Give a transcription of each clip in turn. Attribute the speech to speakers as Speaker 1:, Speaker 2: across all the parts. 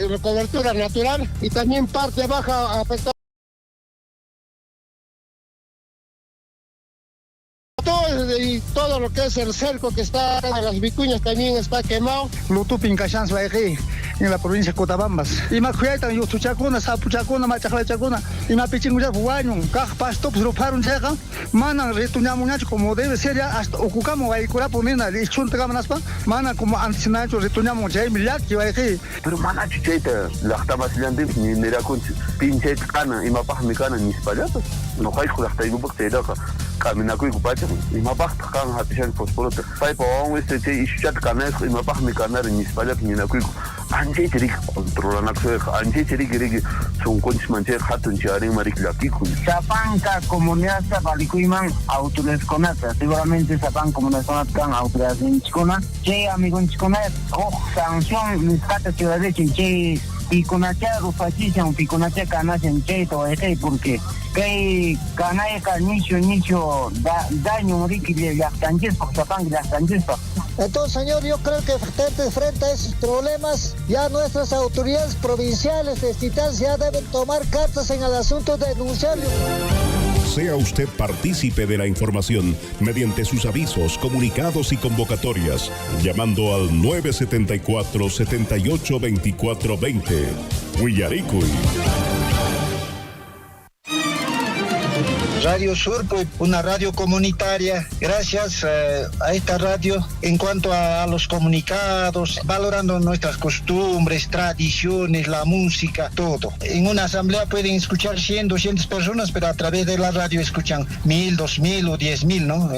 Speaker 1: de cobertura natural y también parte baja afectada. Y todo lo que es el cerco que está en las vicuñas también está quemado.
Speaker 2: Lutupin Cachans aquí en la provincia de Cotabambas. Y más cuidan yo tu chacuna, sapu chacuna, machacla chacuna, y más pichinguya buaño, caj pasto, pues roparon checa, manan retuñamos nacho como debe ser ya hasta ocupamos ahí cura ponena, y chunta camanaspa, mana como antes nacho retuñamos ya milak que aquí.
Speaker 3: Pero mana chicheta, la estaba silando ni mira con pinche cana y mapaj mi cana ni espallato. No hay con hasta ibu porque era camina con icupacha y mapaj kan hatishan fosforota. Pai pawang este che ishat kana y mapaj mi cana ni espallato ni na kuiku. Anje teri controla na kse anje teri gere son conch manche hatun chari marik lakiku.
Speaker 4: Sapanca comunidad Zapalikuiman autodesconata. Seguramente Sapan comunidad kan autodesconata. Che amigo chicona, sanción miscata ciudad de Chinche. Piconacha rufachishan, piconacha canachan cheto, porque que canaya nicho daño riqui de las canches, porque tapan las canches.
Speaker 2: Entonces, señor, yo creo que frente a esos problemas, ya nuestras autoridades provinciales de Titán ya deben tomar cartas en el asunto de denunciarlo.
Speaker 5: Sea usted partícipe de la información mediante sus avisos, comunicados y convocatorias, llamando al 974-782420. Huillaricuy.
Speaker 2: Radio Sur, pues, una radio comunitaria. Gracias a esta radio, en cuanto a los comunicados, valorando nuestras costumbres, tradiciones, la música, todo. En una asamblea pueden escuchar 100, 200 personas, pero a través de la radio escuchan 1000, 2000 o 10,000, ¿no?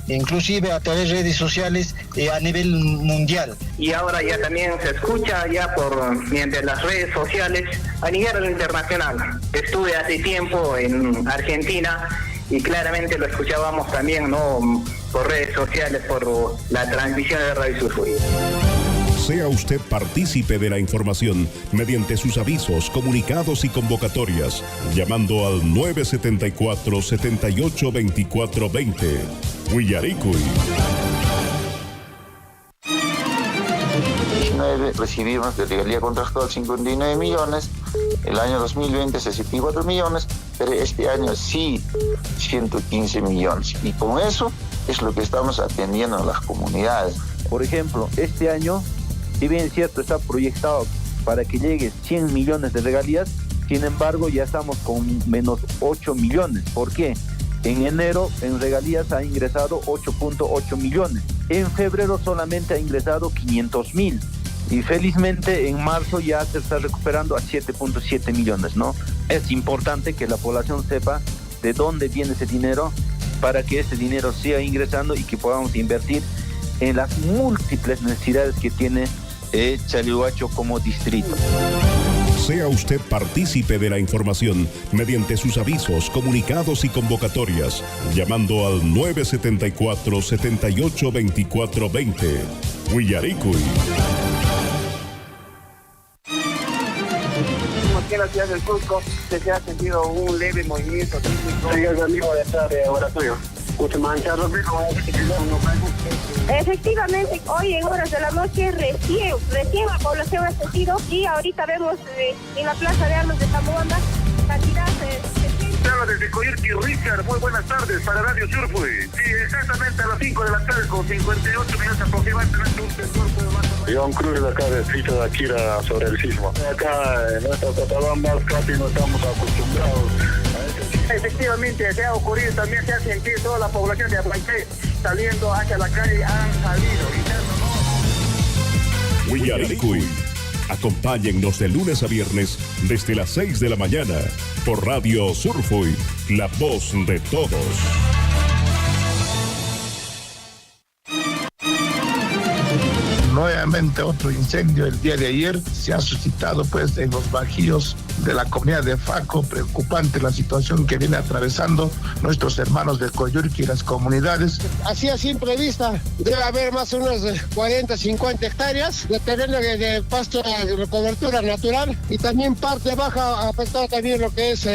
Speaker 2: Inclusive a través de redes sociales a nivel mundial.
Speaker 6: Y ahora ya también se escucha ya mediante las redes sociales a nivel internacional. Estuve hace tiempo en Argentina y claramente lo escuchábamos también, ¿no?, por redes sociales, por la transmisión de Radio Surfui.
Speaker 5: Sea usted partícipe de la información mediante sus avisos, comunicados y convocatorias, llamando al 974-782420. Huillaricuy.
Speaker 7: Recibimos de regalía contractual 59 millones, el año 2020 64 millones, pero este año sí 115 millones. Y con eso es lo que estamos atendiendo a las comunidades.
Speaker 8: Por ejemplo, este año, si bien es cierto, está proyectado para que llegue 100 millones de regalías, sin embargo ya estamos con menos 8 millones. ¿Por qué? En enero en regalías ha ingresado 8.8 millones. En febrero solamente ha ingresado 500,000. Y felizmente en marzo ya se está recuperando a 7.7 millones, ¿no? Es importante que la población sepa de dónde viene ese dinero para que ese dinero siga ingresando y que podamos invertir en las múltiples necesidades que tiene Chalhuacho como distrito.
Speaker 5: Sea usted partícipe de la información mediante sus avisos, comunicados y convocatorias, llamando al 974-782420. Huillaricuy.
Speaker 6: Aquí en la ciudad del Cusco se ha sentido un leve movimiento sísmico.
Speaker 9: Efectivamente, hoy en horas de la noche recién la población ha sentido, y ahorita vemos en la Plaza de Armas de Zamboanga cantidad de...
Speaker 3: Habla desde Coyerqui, Richard, muy buenas tardes para Radio Surfui. Sí, exactamente a las 5 de la tarde, con 58 minutos aproximadamente, un sensor de más. John Cruz de acá de Sitio de Akira sobre el sismo. Acá en nuestra Cotabambas casi no estamos acostumbrados a eso.
Speaker 6: Efectivamente, se ha ocurrido, también se ha sentido toda la población de Aguanché saliendo hacia la calle, han salido.
Speaker 5: Huillaricuy. Acompáñennos de lunes a viernes desde las 6 de la mañana por Radio Surfui, la voz de todos.
Speaker 10: Nuevamente otro incendio el día de ayer se ha suscitado pues en los bajíos de la comunidad de Faco. Preocupante la situación que viene atravesando nuestros hermanos de Coyurqui y las comunidades.
Speaker 1: Así a simple vista debe haber más o menos 40, 50 hectáreas de terreno de pasto de cobertura natural, y también parte baja afectada también lo que es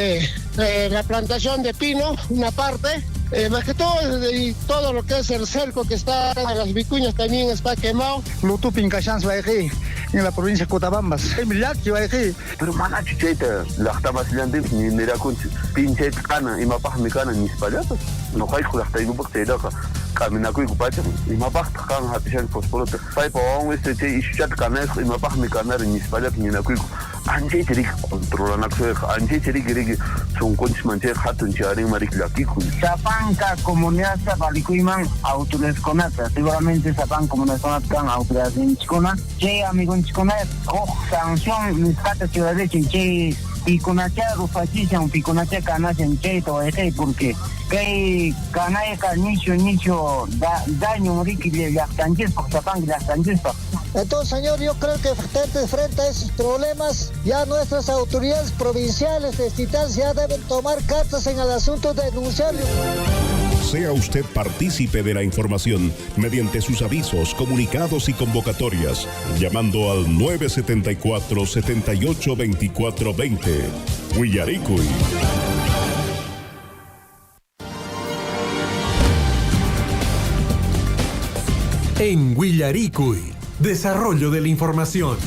Speaker 1: la plantación de pino, una parte. Más que todo, y todo lo que es el cerco que está en las vicuñas también está quemado.
Speaker 2: Lutupin Cachans aquí
Speaker 11: en la provincia de Cotabambas.
Speaker 3: Pero mana chicheta, la estamos liando ni mira con pinche cana y mapas me cana ni espallatas. No hay con hasta ibu porque da camina con icupacha y mapas can hatishan fosforo. Sai pa un este y chat cana y mapas me cana ni espallat ni na cuico. Anje tiri controlan acción, anje tiri que son conchis manche hatun chari marikla kiku.
Speaker 4: Sapanca comunidad Balikuiman autodesconata. Seguramente Sapan comunidad kan autoridad en Chicona. Che amigo en Chicona, sanción mis cata ciudad de Chinche. Piconacha, Rufachishan, Piconacha, Canachan, Cheto, porque que Canaca, nicho, daño, Moriqui, las tanques, Sapan, las tanques.
Speaker 12: Entonces, señor, yo creo que frente a esos problemas, ya nuestras autoridades provinciales, distritales, ya deben tomar cartas en el asunto de denunciarlo.
Speaker 5: Sea usted partícipe de la información mediante sus avisos, comunicados y convocatorias, llamando al 974-782420. Huillaricuy.
Speaker 13: En Huillaricuy, desarrollo de la información.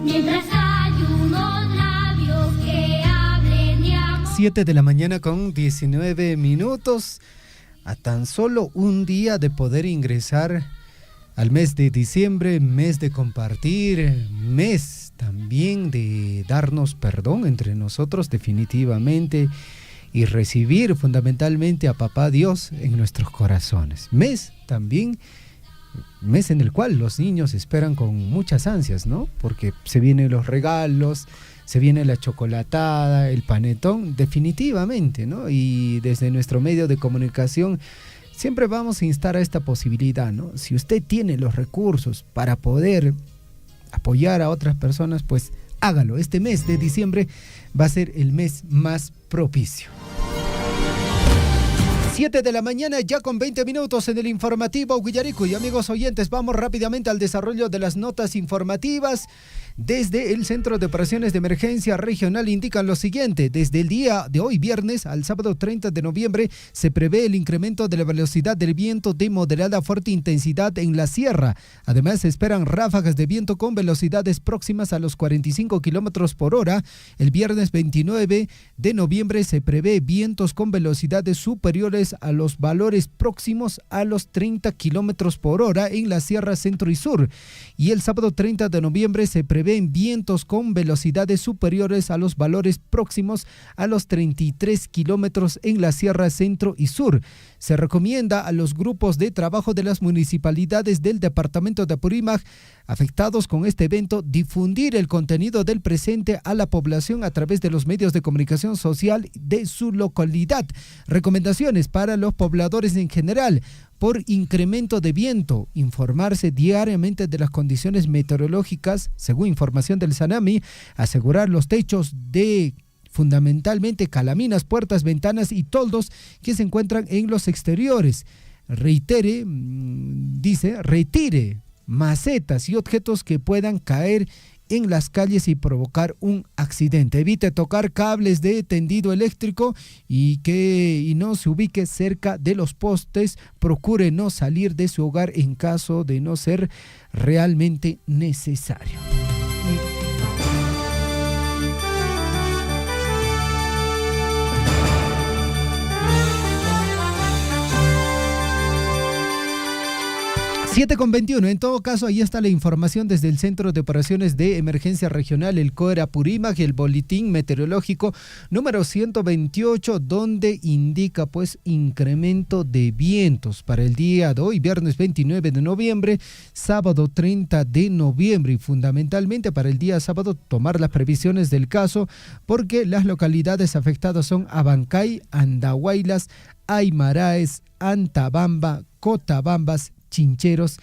Speaker 14: Mientras hay unos labios que hablen de amor.
Speaker 15: 7 de la mañana con 19 minutos. A tan solo un día de poder ingresar al mes de diciembre, mes de compartir, mes también de darnos perdón entre nosotros definitivamente y recibir fundamentalmente a Papá Dios en nuestros corazones. Mes también, mes en el cual los niños esperan con muchas ansias, ¿no? Porque se vienen los regalos, se viene la chocolatada, el panetón, definitivamente, ¿no? Y desde nuestro medio de comunicación siempre vamos a instar a esta posibilidad, ¿no? Si usted tiene los recursos para poder apoyar a otras personas, pues hágalo. Este mes de diciembre va a ser el mes más propicio. 7 de la mañana ya con 20 minutos en el informativo Huillaricuy. Amigos oyentes, vamos rápidamente al desarrollo de las notas informativas. Desde el Centro de Operaciones de Emergencia Regional indican lo siguiente: desde el día de hoy, viernes, al sábado 30 de noviembre, se prevé el incremento de la velocidad del viento de moderada a fuerte intensidad en la sierra. Además, se esperan ráfagas de viento con velocidades próximas a los 45 kilómetros por hora. El viernes 29 de noviembre se prevé vientos con velocidades superiores a los valores próximos a los 30 kilómetros por hora en la sierra centro y sur. Y el sábado 30 de noviembre se prevén vientos con velocidades superiores a los valores próximos a los 33 kilómetros en la sierra centro y sur. Se recomienda a los grupos de trabajo de las municipalidades del departamento de Apurímac afectados con este evento difundir el contenido del presente a la población a través de los medios de comunicación social de su localidad. Recomendaciones para los pobladores en general: por incremento de viento, informarse diariamente de las condiciones meteorológicas, según información del SANAMI, asegurar los techos de fundamentalmente calaminas, puertas, ventanas y toldos que se encuentran en los exteriores. Retire macetas y objetos que puedan caer en las calles y provocar un accidente. Evite tocar cables de tendido eléctrico y no se ubique cerca de los postes. Procure no salir de su hogar en caso de no ser realmente necesario. 7:21. En todo caso, ahí está la información desde el Centro de Operaciones de Emergencia Regional, el COER Apurímac, el boletín meteorológico número 128, donde indica pues incremento de vientos para el día de hoy, viernes 29 de noviembre, sábado 30 de noviembre, y fundamentalmente para el día sábado tomar las previsiones del caso, porque las localidades afectadas son Abancay, Andahuaylas, Aymaraes, Antabamba, Cotabambas, Chincheros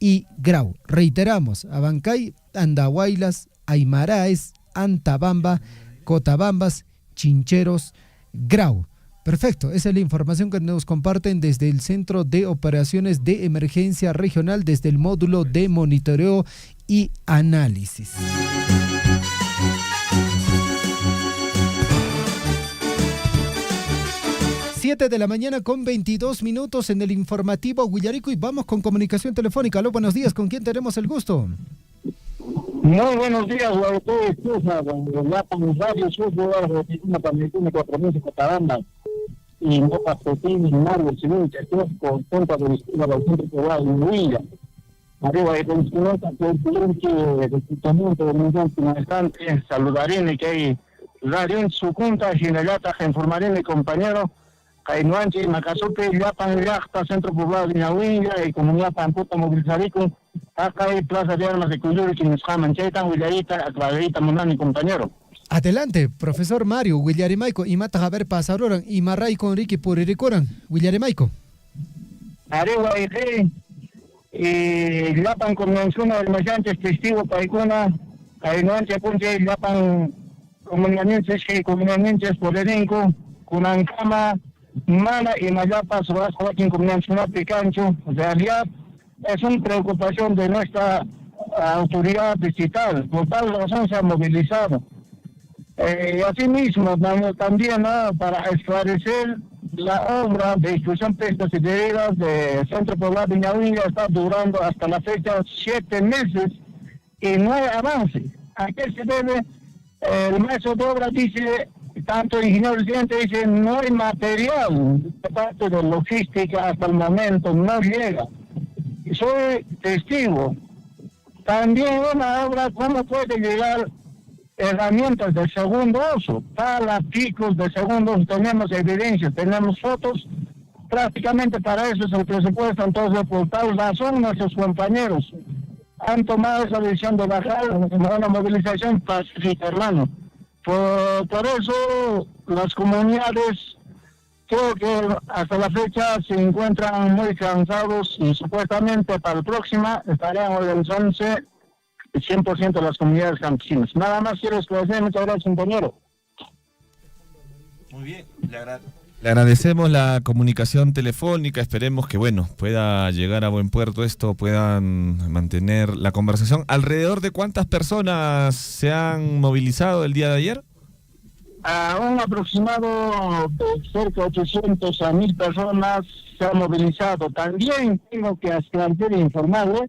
Speaker 15: y Grau. Reiteramos, Abancay, Andahuaylas, Aymaraes, Antabamba, Cotabambas, Chincheros, Grau. Perfecto, esa es la información que nos comparten desde el Centro de Operaciones de Emergencia Regional, desde el módulo de monitoreo y análisis. 7 de la mañana con 22 minutos en el informativo Huillarico, y vamos con comunicación telefónica. Aló, buenos días, ¿con quién tenemos el gusto?
Speaker 11: Muy buenos días, a ustedes, Radio Sur, Argentina, también tiene 4.000 Cotabamba, y no Pastotín, y Mario, el señor Chacófico, Ponta de la Centro Poblado, en Huilla. Arriba de Constitución, que el reclutamiento de migrante manejante, saludaré que hay radio en su junta, Ginellata, informaré mi compañero, Cainuanchi, Macasope, Yapan, Yachta, Centro Poblado de Nahuilla, y Comunidad Pamputa, Movilizarico, acá hay Plaza de Armas de Cuyuri, que nos llaman Chaitan, Willarita, Aclarita, Monani, compañero.
Speaker 15: Adelante, profesor Mario, Willarimaico, y mata a ver pasaroran, y Marray con Ricky Puriricoran, Willarimaico.
Speaker 11: Arriba, y Yapan conmenciona el Machantes, testigo, Paicuna, Cainuanchi, Punche, Yapan, comunidades, Poderenco, Cunancama, Mana y Mayapa, Sobas, Joaquín, Comunidad Picancho. En realidad, es una preocupación de nuestra autoridad distrital. Por tal razón se ha movilizado. Asimismo, también para esclarecer la obra de distribución de pestas y derivadas de Centro Poblado de Nahuilla está durando hasta la fecha 7 meses y no hay avance. ¿A qué se debe? El maestro de obra dice, tanto el ingeniero presidente dice, no hay material de parte de logística hasta el momento, no llega. Soy testigo. También una obra, ¿cómo puede llegar herramientas de segundo uso? Palas, picos de segundo uso, tenemos evidencias, tenemos fotos, prácticamente para eso es el presupuesto. Entonces, por tal razón, nuestros compañeros han tomado esa decisión de bajar una movilización pacífica, hermano. Por eso las comunidades creo que hasta la fecha se encuentran muy cansados y supuestamente para la próxima estarían organizándose 100% de las comunidades campesinas. Nada más quiero esclarecer, muchas gracias, compañero.
Speaker 16: Muy bien, le agradecemos la comunicación telefónica, esperemos que pueda llegar a buen puerto esto, puedan mantener la conversación. ¿Alrededor de cuántas personas se han movilizado el día de ayer?
Speaker 11: A un aproximado de cerca de 800 a 1000 personas se han movilizado. También tengo que esclarecer e informarle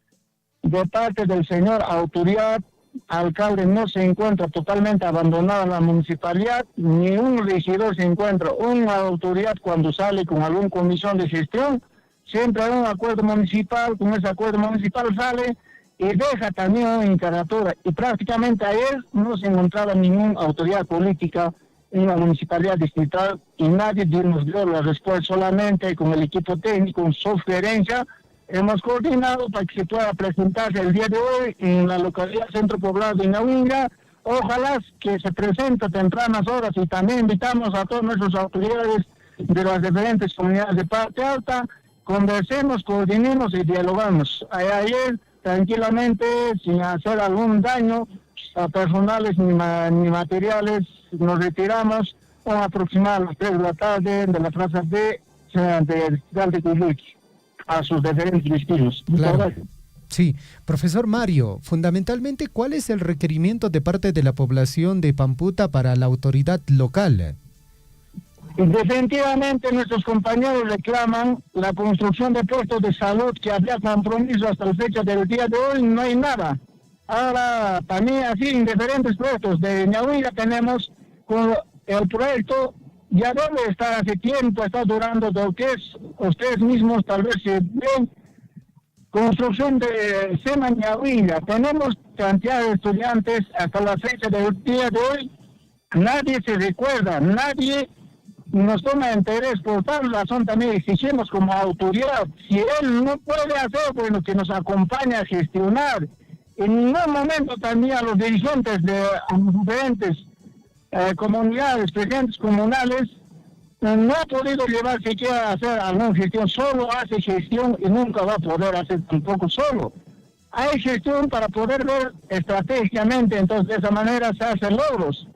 Speaker 11: de parte del señor autoridad, alcalde, no se encuentra totalmente abandonada la municipalidad, ni un regidor se encuentra. Una autoridad cuando sale con alguna comisión de gestión, siempre hay un acuerdo municipal, con ese acuerdo municipal sale y deja también una encargatura. Y prácticamente ayer no se encontraba ninguna autoridad política en la municipalidad distrital y nadie nos dio la respuesta, solamente con el equipo técnico, con sugerencia. Hemos coordinado para que se pueda presentarse el día de hoy en la localidad Centro Poblado de Nahuilla. Ojalá que se presente a tempranas horas y también invitamos a todas nuestras autoridades de las diferentes comunidades de parte alta. Conversemos, coordinemos y dialogamos. Ayer, tranquilamente, sin hacer algún daño a personales ni materiales, nos retiramos aproximadamente a las 3 de la tarde de la plaza de Cuyuki a sus diferentes destinos.
Speaker 15: Claro. Sí, profesor Mario, fundamentalmente, ¿cuál es el requerimiento de parte de la población de Pamputa para la autoridad local?
Speaker 11: Definitivamente nuestros compañeros reclaman la construcción de puestos de salud que había compromiso hasta la fecha del día de hoy, no hay nada. Ahora también así en diferentes puestos de Nahuilla tenemos con el proyecto. Ya debe estar hace tiempo, está durando lo que es, ustedes mismos tal vez se ven, construcción de SEMA Ñahuilla. Tenemos cantidad de estudiantes hasta la fecha del día de hoy. Nadie se recuerda, nadie nos toma interés. Por tal razón también exigimos como autoridad, si él no puede hacer, bueno, que nos acompañe a gestionar. En ningún momento también a los dirigentes de diferentes comunidades, presidentes comunales, no ha podido llevar siquiera a hacer alguna gestión. Solo hace gestión y nunca va a poder hacer tampoco solo. Hay gestión para poder ver estratégicamente, entonces de esa manera se hacen logros.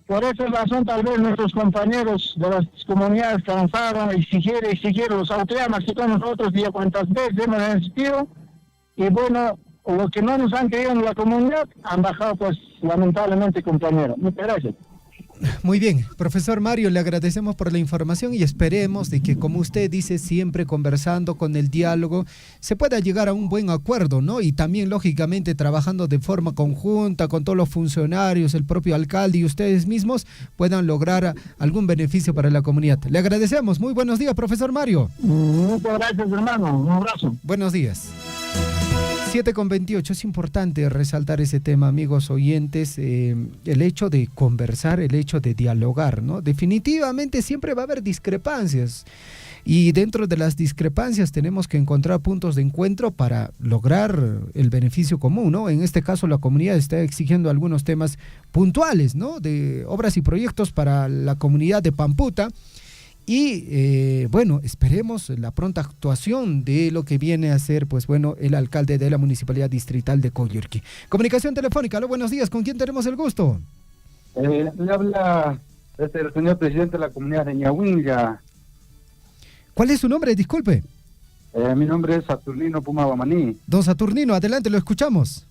Speaker 11: Por esa razón tal vez nuestros compañeros de las comunidades cansaron, exigieron los autoridades, más que todos nosotros, ya cuántas veces hemos insistido, y bueno, los que no nos han creído en la comunidad han bajado, pues lamentablemente, compañeros. Muchas gracias.
Speaker 15: Muy bien, profesor Mario, le agradecemos por la información y esperemos de que, como usted dice, siempre conversando con el diálogo, se pueda llegar a un buen acuerdo, ¿no? Y también, lógicamente, trabajando de forma conjunta con todos los funcionarios, el propio alcalde y ustedes mismos puedan lograr algún beneficio para la comunidad. Le agradecemos. Muy buenos días, profesor Mario.
Speaker 11: Muchas gracias, hermano. Un abrazo.
Speaker 15: Buenos días. 7:28, es importante resaltar ese tema, amigos oyentes, el hecho de conversar, el hecho de dialogar, ¿no? Definitivamente siempre va a haber discrepancias y dentro de las discrepancias tenemos que encontrar puntos de encuentro para lograr el beneficio común, ¿no? En este caso la comunidad está exigiendo algunos temas puntuales, ¿no? De obras y proyectos para la comunidad de Pamputa. Y bueno, esperemos la pronta actuación de lo que viene a ser, pues bueno, el alcalde de la Municipalidad Distrital de Coyurqui. Comunicación telefónica, aló, buenos días, ¿con quién tenemos el gusto?
Speaker 17: Le habla el señor presidente de la comunidad de Ñahuilla.
Speaker 15: ¿Cuál es su nombre? Disculpe.
Speaker 17: Mi nombre es Saturnino Puma Guamaní.
Speaker 15: Don Saturnino, adelante, lo escuchamos.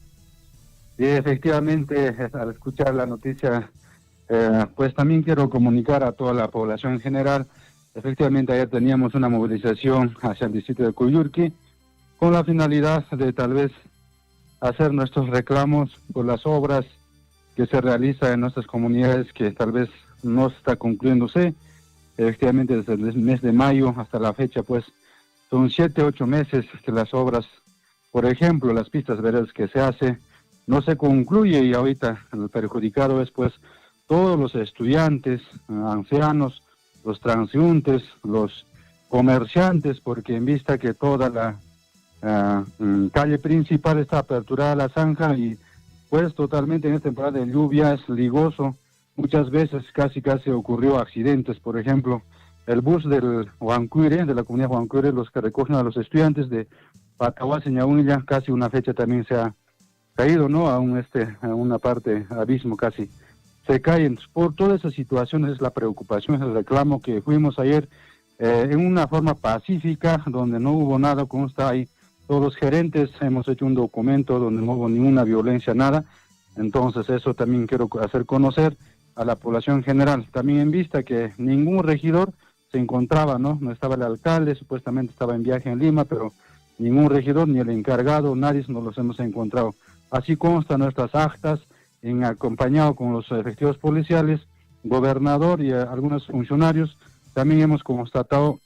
Speaker 17: Sí, efectivamente, al escuchar la noticia, pues también quiero comunicar a toda la población en general. Efectivamente, ayer teníamos una movilización hacia el distrito de Coyurqui con la finalidad de tal vez hacer nuestros reclamos por las obras que se realizan en nuestras comunidades que tal vez no está concluyéndose. Efectivamente, desde el mes de mayo hasta la fecha, pues son 7-8 meses que las obras, por ejemplo, las pistas verdes que se hace, no se concluye y ahorita el perjudicado es pues todos los estudiantes, ancianos, los transeúntes, los comerciantes, porque en vista que toda la calle principal está aperturada a la zanja y pues totalmente en esta temporada de lluvia es ligoso. Muchas veces casi ocurrió accidentes. Por ejemplo, el bus del Huancuire, de la comunidad Huancuire, los que recogen a los estudiantes de Patahuasi, Ñahuilla, casi una fecha también se ha caído, ¿no? A una parte, abismo casi. Se caen. Por todas esas situaciones es la preocupación, es el reclamo que fuimos ayer en una forma pacífica, donde no hubo nada, como está ahí. Todos los gerentes hemos hecho un documento donde no hubo ninguna violencia, nada. Entonces eso también quiero hacer conocer a la población general. También en vista que ningún regidor se encontraba, ¿no? No estaba el alcalde, supuestamente estaba en viaje en Lima, pero ningún regidor, ni el encargado, nadie nos los hemos encontrado. Así constan nuestras actas, acompañado con los efectivos policiales, gobernador y algunos funcionarios. También hemos constatado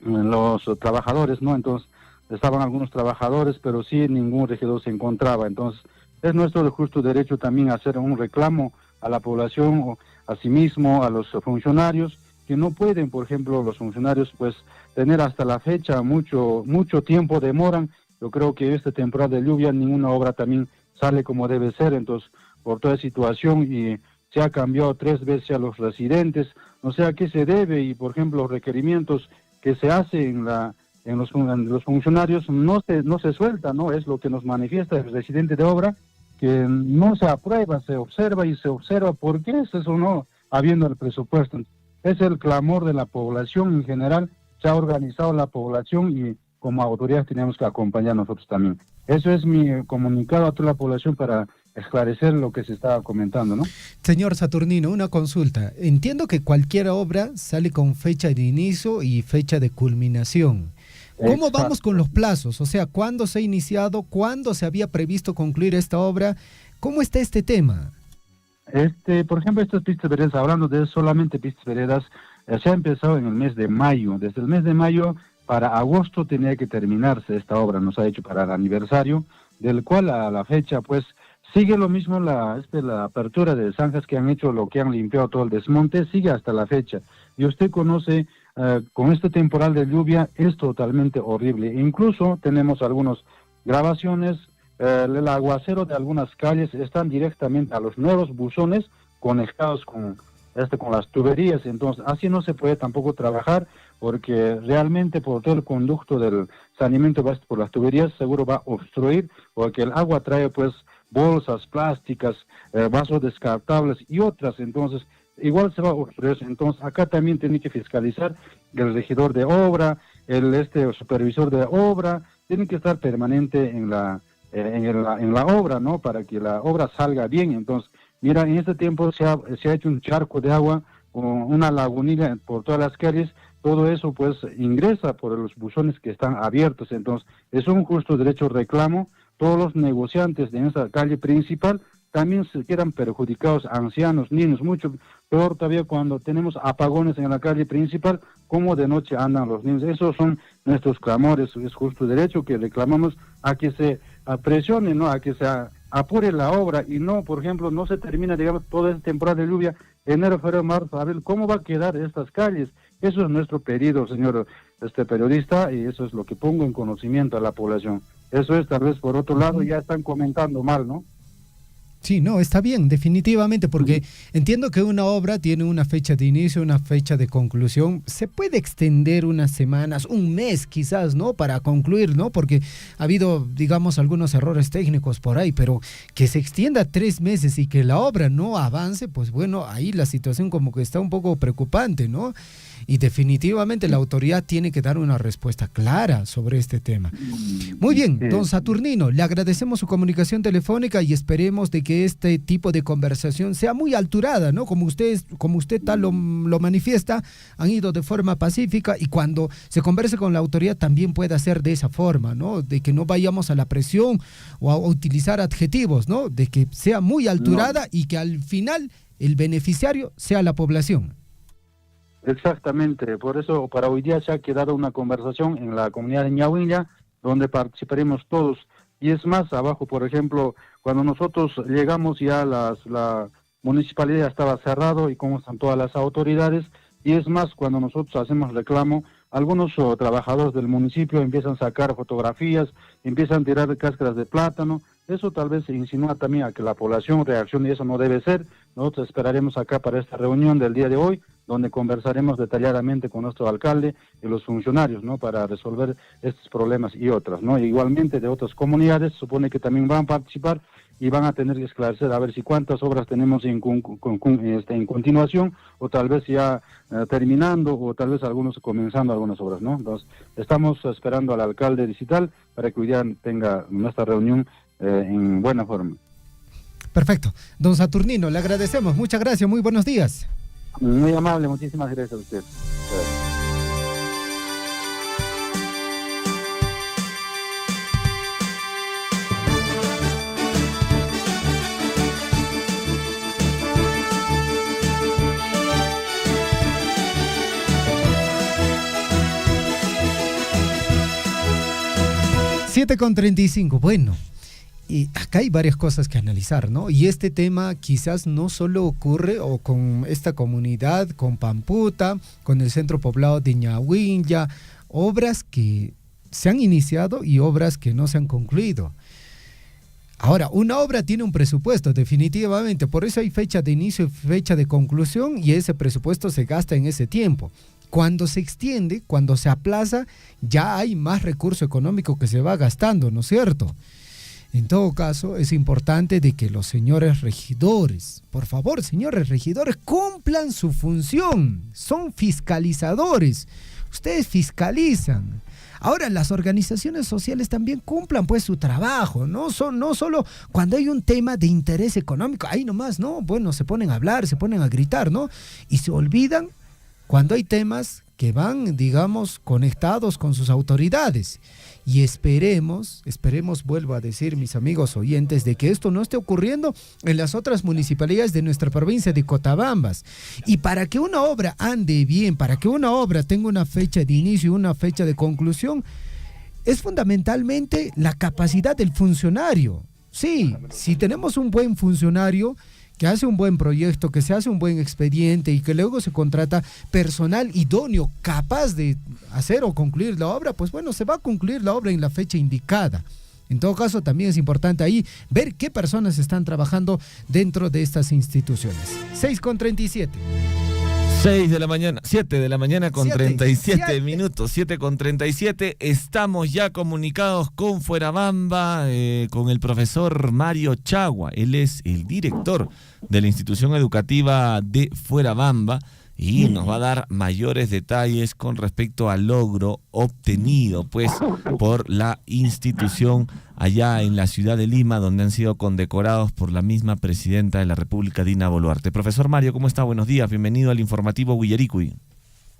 Speaker 17: los trabajadores, ¿no? Entonces, estaban algunos trabajadores, pero sí ningún regidor se encontraba. Entonces, es nuestro justo derecho también hacer un reclamo a la población, o a sí mismo, a los funcionarios, que no pueden, por ejemplo, los funcionarios, pues, tener hasta la fecha mucho tiempo demoran. Yo creo que esta temporada de lluvia ninguna obra también sale como debe ser, entonces, por toda situación, y se ha cambiado 3 veces a los residentes, no sé a qué se debe, y por ejemplo, los requerimientos que se hacen en los funcionarios no se suelta, ¿no? Es lo que nos manifiesta el residente de obra, que no se aprueba, se observa, ¿por qué es eso no habiendo el presupuesto? Es el clamor de la población en general, se ha organizado la población y como autoridades tenemos que acompañar nosotros también. Eso es mi comunicado a toda la población para esclarecer lo que se estaba comentando, ¿no?
Speaker 15: Señor Saturnino, una consulta. Entiendo que cualquier obra sale con fecha de inicio y fecha de culminación. ¿Cómo vamos con los plazos? O sea, ¿cuándo se ha iniciado? ¿Cuándo se había previsto concluir esta obra? ¿Cómo está este tema?
Speaker 17: Por ejemplo, estas pistas veredas, hablando de solamente pistas veredas, se ha empezado en el mes de mayo. Desde el mes de mayo para agosto tenía que terminarse esta obra, nos ha dicho para el aniversario, del cual a la fecha pues sigue lo mismo la apertura de zanjas que han hecho, lo que han limpiado todo el desmonte, sigue hasta la fecha. Y usted conoce, con este temporal de lluvia es totalmente horrible. Incluso tenemos algunas grabaciones, el aguacero de algunas calles están directamente a los nuevos buzones conectados con las tuberías, entonces así no se puede tampoco trabajar, porque realmente por todo el conducto del saneamiento por las tuberías seguro va a obstruir, porque el agua trae pues bolsas plásticas, vasos descartables y otras, entonces igual se va a obstruir. Entonces acá también tiene que fiscalizar el regidor de obra, el supervisor de obra, tiene que estar permanente en la obra, ¿no? Para que la obra salga bien. Entonces, mira, en este tiempo se ha hecho un charco de agua, una lagunilla por todas las calles, todo eso pues ingresa por los buzones que están abiertos. Entonces, es un justo derecho reclamo. Todos los negociantes de esa calle principal también se quedan perjudicados, ancianos, niños, mucho peor todavía cuando tenemos apagones en la calle principal, como de noche andan los niños. Esos son nuestros clamores, es justo derecho que reclamamos a que se presione, ¿no? A que se apure la obra y no, por ejemplo, no se termina, digamos, toda esta temporada de lluvia, enero, febrero, marzo, abril. ¿Cómo va a quedar estas calles? Eso es nuestro pedido, señor periodista, y eso es lo que pongo en conocimiento a la población. Eso es, tal vez por otro lado ya están comentando mal, ¿no?
Speaker 15: Sí, no, está bien, definitivamente, porque entiendo que una obra tiene una fecha de inicio, una fecha de conclusión. Se puede extender unas semanas, un mes quizás, ¿no? Para concluir, ¿no? Porque ha habido, digamos, algunos errores técnicos por ahí, pero que se extienda 3 meses y que la obra no avance, pues bueno, ahí la situación como que está un poco preocupante, ¿no? Y definitivamente la autoridad tiene que dar una respuesta clara sobre este tema. Muy bien, don Saturnino, le agradecemos su comunicación telefónica y esperemos de que este tipo de conversación sea muy alturada, ¿no? Como usted tal lo manifiesta, han ido de forma pacífica, y cuando se converse con la autoridad también pueda ser de esa forma, ¿no? De que no vayamos a la presión o a utilizar adjetivos, ¿no? De que sea muy alturada y que al final el beneficiario sea la población.
Speaker 17: Exactamente, por eso para hoy día se ha quedado una conversación en la comunidad de Ñahuilla, donde participaremos todos. Y es más, abajo, por ejemplo, cuando nosotros llegamos ya la municipalidad ya estaba cerrado y como están todas las autoridades, y es más, cuando nosotros hacemos reclamo, algunos trabajadores del municipio empiezan a sacar fotografías, empiezan a tirar cáscaras de plátano. Eso tal vez insinúa también a que la población reaccione, y eso no debe ser. Nosotros esperaremos acá para esta reunión del día de hoy, donde conversaremos detalladamente con nuestro alcalde y los funcionarios, ¿no? Para resolver estos problemas y otras, ¿no? Igualmente de otras comunidades supone que también van a participar y van a tener que esclarecer a ver si cuántas obras tenemos en continuación, o tal vez ya terminando, o tal vez algunos comenzando algunas obras, ¿no? Entonces, estamos esperando al alcalde distrital para que hoy día tenga nuestra reunión en buena forma.
Speaker 15: Perfecto. Don Saturnino, le agradecemos. Muchas gracias. Muy buenos días.
Speaker 17: Muy amable. Muchísimas gracias a usted.
Speaker 15: con 35. Bueno, y acá hay varias cosas que analizar, ¿no? Y este tema quizás no solo ocurre o con esta comunidad, con Pamputa, con el centro poblado de Ñahuilla, obras que se han iniciado y obras que no se han concluido. Ahora, una obra tiene un presupuesto, definitivamente, por eso hay fecha de inicio y fecha de conclusión, y ese presupuesto se gasta en ese tiempo. Cuando se extiende, cuando se aplaza, ya hay más recurso económico que se va gastando, ¿no es cierto? En todo caso, es importante de que los señores regidores, por favor, señores regidores, cumplan su función. Son fiscalizadores. Ustedes fiscalizan. Ahora, las organizaciones sociales también cumplan pues su trabajo, no solo cuando hay un tema de interés económico, ahí nomás, ¿no? Bueno, se ponen a hablar, se ponen a gritar, ¿no? Y se olvidan cuando hay temas que van, digamos, conectados con sus autoridades. Y esperemos, vuelvo a decir, mis amigos oyentes, de que esto no esté ocurriendo en las otras municipalidades de nuestra provincia de Cotabambas. Y para que una obra ande bien, para que una obra tenga una fecha de inicio y una fecha de conclusión, es fundamentalmente la capacidad del funcionario. Sí, si tenemos un buen funcionario que hace un buen proyecto, que se hace un buen expediente y que luego se contrata personal idóneo, capaz de hacer o concluir la obra, pues bueno, se va a concluir la obra en la fecha indicada. En todo caso, también es importante ahí ver qué personas están trabajando dentro de estas instituciones. 6:37.
Speaker 16: 6 de la mañana, 7 de la mañana con 37 minutos, 7:37. Estamos ya comunicados con Fuerabamba, con el profesor Mario Chagua. Él es el director de la institución educativa de Fuerabamba y nos va a dar mayores detalles con respecto al logro obtenido pues por la institución allá en la ciudad de Lima, donde han sido condecorados por la misma presidenta de la República, Dina Boluarte. Profesor Mario, ¿cómo está? Buenos días, bienvenido al informativo Huillaricui.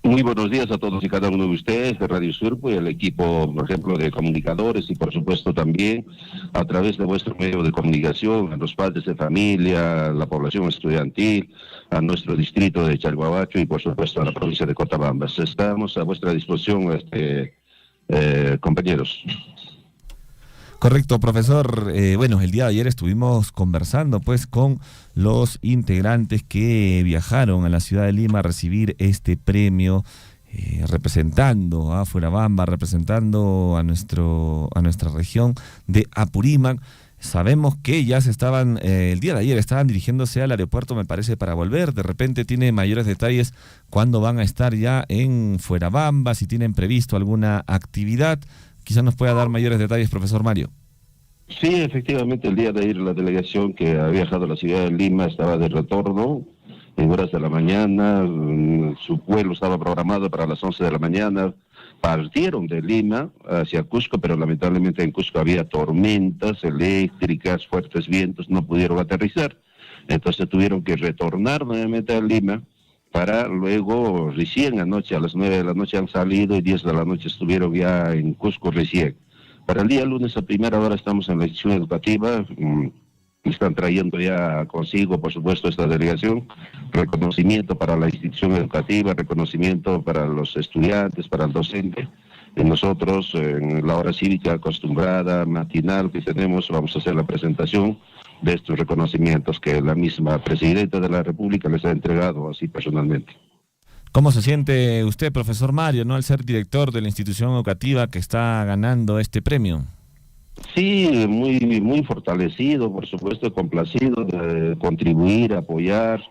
Speaker 18: Muy buenos días a todos y cada uno de ustedes de Radio Surpo y al equipo, por ejemplo, de comunicadores y por supuesto también a través de vuestro medio de comunicación, a los padres de familia, a la población estudiantil, a nuestro distrito de Chalhuahuacho y por supuesto a la provincia de Cotabambas. Estamos a vuestra disposición, compañeros.
Speaker 16: Correcto, profesor. Bueno, el día de ayer estuvimos conversando pues con los integrantes que viajaron a la ciudad de Lima a recibir este premio, representando a Fuerabamba, representando a nuestra región de Apurímac. Sabemos que ya el día de ayer estaban dirigiéndose al aeropuerto, me parece, para volver. De repente tiene mayores detalles cuándo van a estar ya en Fuerabamba, si tienen previsto alguna actividad. Quizás nos pueda dar mayores detalles, profesor Mario.
Speaker 18: Sí, efectivamente, el día de ayer la delegación que ha viajado a la ciudad de Lima estaba de retorno en horas de la mañana. Su vuelo estaba programado para las 11 de la mañana. Partieron de Lima hacia Cusco, pero lamentablemente en Cusco había tormentas eléctricas, fuertes vientos, no pudieron aterrizar. Entonces tuvieron que retornar nuevamente a Lima para luego, recién anoche, a las 9 de la noche han salido y 10 de la noche estuvieron ya en Cusco recién. Para el día lunes a primera hora estamos en la institución educativa, están trayendo ya consigo, por supuesto, esta delegación, reconocimiento para la institución educativa, reconocimiento para los estudiantes, para el docente. Y nosotros, en la hora cívica acostumbrada, matinal que tenemos, vamos a hacer la presentación de estos reconocimientos que la misma presidenta de la República les ha entregado así personalmente.
Speaker 16: ¿Cómo se siente usted, profesor Mario, al ser director de la institución educativa que está ganando este premio?
Speaker 18: Sí, muy fortalecido, por supuesto, complacido de contribuir, apoyar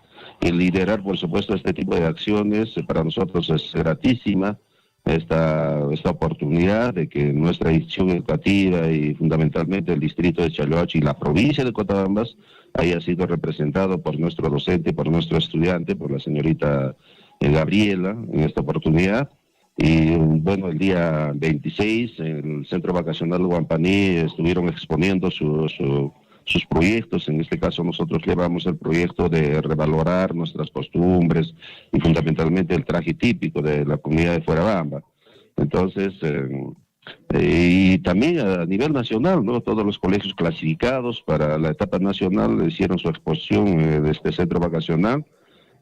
Speaker 18: y liderar, por supuesto, este tipo de acciones. Para nosotros es gratísima esta oportunidad de que nuestra institución educativa y fundamentalmente el distrito de Chalhuahuacho y la provincia de Cotabambas haya sido representado por nuestro docente, por nuestro estudiante, por la señorita Gabriela en esta oportunidad. Y bueno, el día 26 en el Centro Vacacional Huampaní estuvieron exponiendo sus proyectos. En este caso nosotros llevamos el proyecto de revalorar nuestras costumbres y fundamentalmente el traje típico de la comunidad de Fuerabamba. Entonces, y también a nivel nacional, ¿no? Todos los colegios clasificados para la etapa nacional hicieron su exposición de este centro vacacional.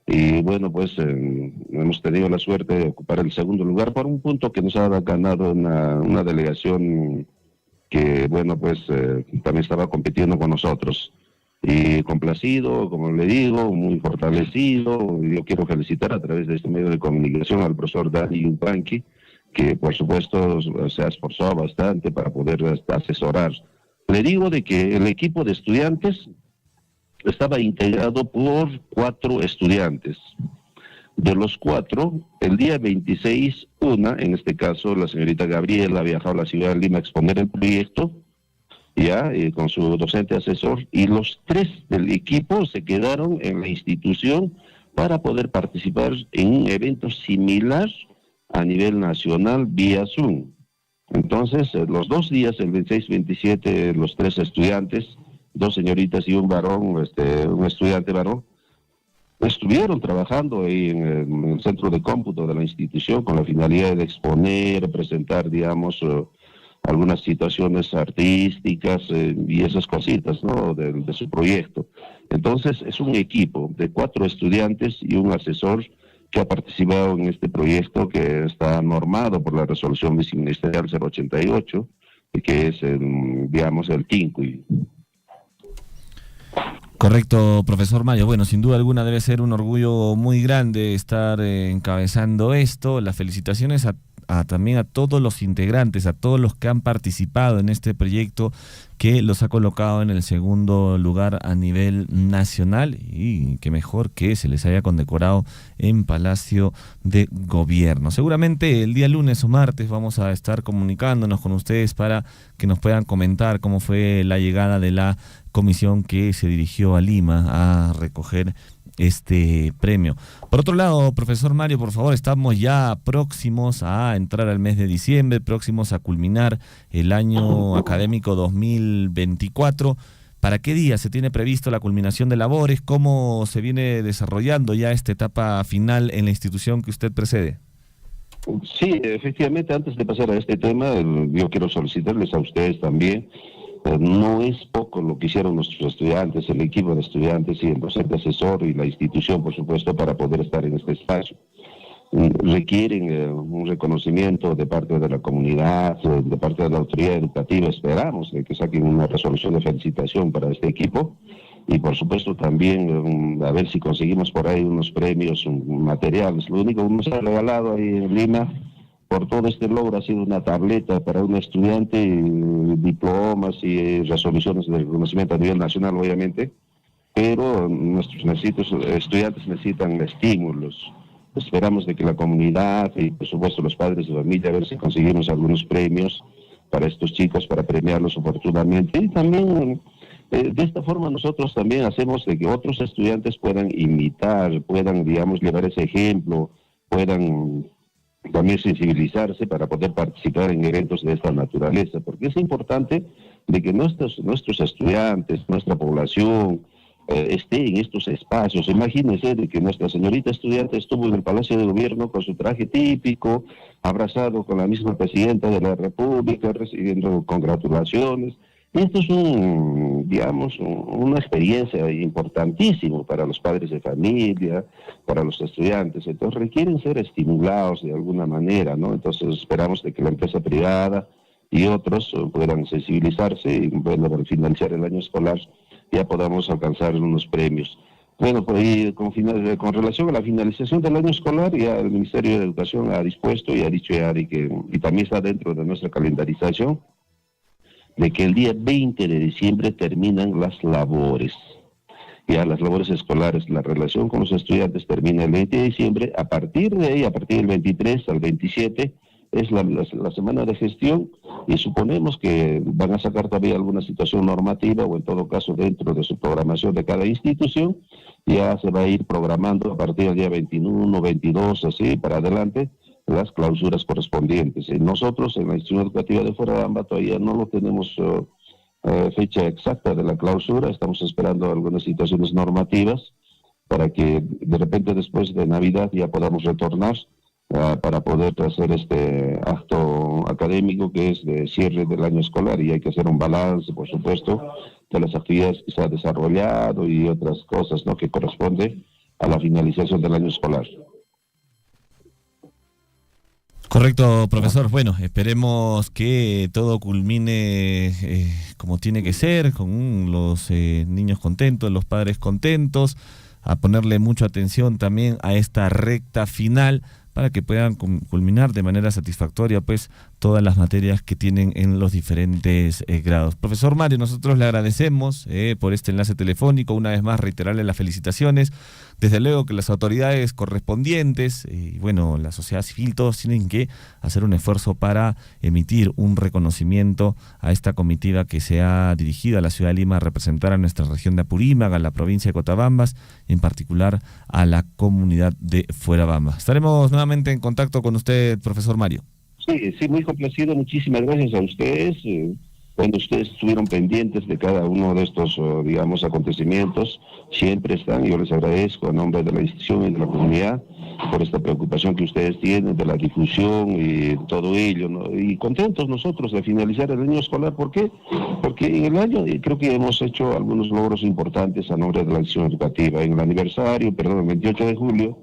Speaker 18: Y bueno, pues hemos tenido la suerte de ocupar el segundo lugar por un punto que nos ha ganado una delegación que, bueno, pues también estaba compitiendo con nosotros. Y complacido, como le digo, muy fortalecido. Yo quiero felicitar a través de este medio de comunicación al profesor Dani Yupanqui, que por supuesto se ha esforzado bastante para poder asesorar. Le digo de que el equipo de estudiantes estaba integrado por 4 estudiantes. De los 4, el día 26, en este caso la señorita Gabriela ha viajado a la ciudad de Lima a exponer el proyecto, con su docente asesor, y los 3 del equipo se quedaron en la institución para poder participar en un evento similar a nivel nacional vía Zoom. Entonces, los 2 días, el 26-27, los 3 estudiantes, 2 señoritas y un varón, un estudiante varón, estuvieron trabajando ahí en el centro de cómputo de la institución con la finalidad de exponer, presentar, digamos, algunas situaciones artísticas y esas cositas, ¿no?, de su proyecto. Entonces, es un equipo de 4 estudiantes y un asesor que ha participado en este proyecto que está normado por la resolución viceministerial 088, y que es, digamos, el TINCUI.
Speaker 16: Correcto, profesor Mario. Bueno, sin duda alguna debe ser un orgullo muy grande estar encabezando esto. Las felicitaciones también a todos los integrantes, a todos los que han participado en este proyecto que los ha colocado en el segundo lugar a nivel nacional, y qué mejor que se les haya condecorado en Palacio de Gobierno. Seguramente el día lunes o martes vamos a estar comunicándonos con ustedes para que nos puedan comentar cómo fue la llegada de la comisión que se dirigió a Lima a recoger este premio. Por otro lado, profesor Mario, por favor, estamos ya próximos a entrar al mes de diciembre, próximos a culminar el año académico 2024. ¿Para qué día se tiene previsto la culminación de labores? ¿Cómo se viene desarrollando ya esta etapa final en la institución que usted preside?
Speaker 18: Sí, efectivamente, antes de pasar a este tema, yo quiero solicitarles a ustedes también. No es poco lo que hicieron nuestros estudiantes, el equipo de estudiantes y el docente asesor y la institución, por supuesto, para poder estar en este espacio. Requieren un reconocimiento de parte de la comunidad, de parte de la autoridad educativa. Esperamos que saquen una resolución de felicitación para este equipo y, por supuesto, también a ver si conseguimos por ahí unos premios materiales. Lo único que nos ha regalado ahí en Lima por todo este logro ha sido una tableta para un estudiante, diplomas y resoluciones de reconocimiento a nivel nacional, obviamente, pero nuestros estudiantes necesitan estímulos. Esperamos de que la comunidad y, por supuesto, los padres de familia, a ver si conseguimos algunos premios para estos chicos, para premiarlos oportunamente. Y también, de esta forma, nosotros también hacemos de que otros estudiantes puedan imitar, puedan, digamos, llevar ese ejemplo, puedan también sensibilizarse para poder participar en eventos de esta naturaleza, porque es importante de que nuestros estudiantes, nuestra población, esté en estos espacios. Imagínense de que nuestra señorita estudiante estuvo en el Palacio de Gobierno con su traje típico, abrazado con la misma presidenta de la República, recibiendo congratulaciones. Esto es una experiencia importantísima para los padres de familia, para los estudiantes. Entonces requieren ser estimulados de alguna manera, ¿no? Entonces esperamos de que la empresa privada y otros puedan sensibilizarse y, bueno, para finalizar el año escolar ya podamos alcanzar unos premios. Bueno, pues con relación a la finalización del año escolar, ya el Ministerio de Educación ha dispuesto y ha dicho ya y también está dentro de nuestra calendarización, de que el día 20 de diciembre terminan las labores. Ya las labores escolares, la relación con los estudiantes termina el 20 de diciembre. A partir de ahí, a partir del 23 al 27, es la semana de gestión, y suponemos que van a sacar todavía alguna situación normativa, o en todo caso dentro de su programación de cada institución. Ya se va a ir programando a partir del día 21, 22, así para adelante, las clausuras correspondientes. Y nosotros en la institución educativa de Fuerabamba todavía no lo tenemos fecha exacta de la clausura. Estamos esperando algunas situaciones normativas para que de repente después de Navidad ya podamos retornar para poder hacer este acto académico que es de cierre del año escolar, y hay que hacer un balance, por supuesto, de las actividades que se ha desarrollado y otras cosas, ¿no?, que corresponde a la finalización del año escolar.
Speaker 16: Correcto, profesor. Bueno, esperemos que todo culmine como tiene que ser, con los niños contentos, los padres contentos, a ponerle mucha atención también a esta recta final para que puedan culminar de manera satisfactoria pues todas las materias que tienen en los diferentes grados. Profesor Mario, nosotros le agradecemos por este enlace telefónico, una vez más reiterarle las felicitaciones. Desde luego que las autoridades correspondientes y bueno, la sociedad civil, todos tienen que hacer un esfuerzo para emitir un reconocimiento a esta comitiva que se ha dirigido a la ciudad de Lima a representar a nuestra región de Apurímac, a la provincia de Cotabambas, en particular a la comunidad de Fuerabamba. Estaremos nuevamente en contacto con usted, profesor Mario.
Speaker 18: Sí, muy complacido. Muchísimas gracias a ustedes. Bueno, ustedes estuvieron pendientes de cada uno de estos, digamos, acontecimientos. Siempre están, yo les agradezco a nombre de la institución y de la comunidad por esta preocupación que ustedes tienen de la difusión y todo ello, ¿no? Y contentos nosotros de finalizar el año escolar. ¿Por qué? Porque en el año creo que hemos hecho algunos logros importantes a nombre de la institución educativa. En el aniversario, el 28 de julio,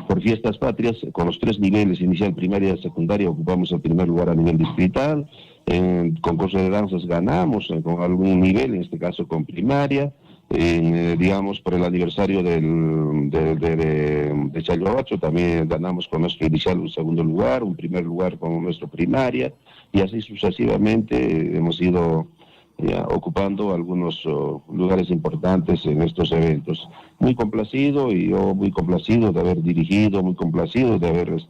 Speaker 18: por Fiestas Patrias, con los 3 niveles, inicial, primaria y secundaria, ocupamos el primer lugar a nivel distrital. En concurso de danzas ganamos con algún nivel, en este caso con primaria. Digamos, por el aniversario de Chalhuahuacho también ganamos con nuestro inicial un segundo lugar, un primer lugar con nuestra primaria, y así sucesivamente hemos ido ocupando algunos lugares importantes en estos eventos. Muy complacido, y yo muy complacido de haber dirigido, muy complacido de haber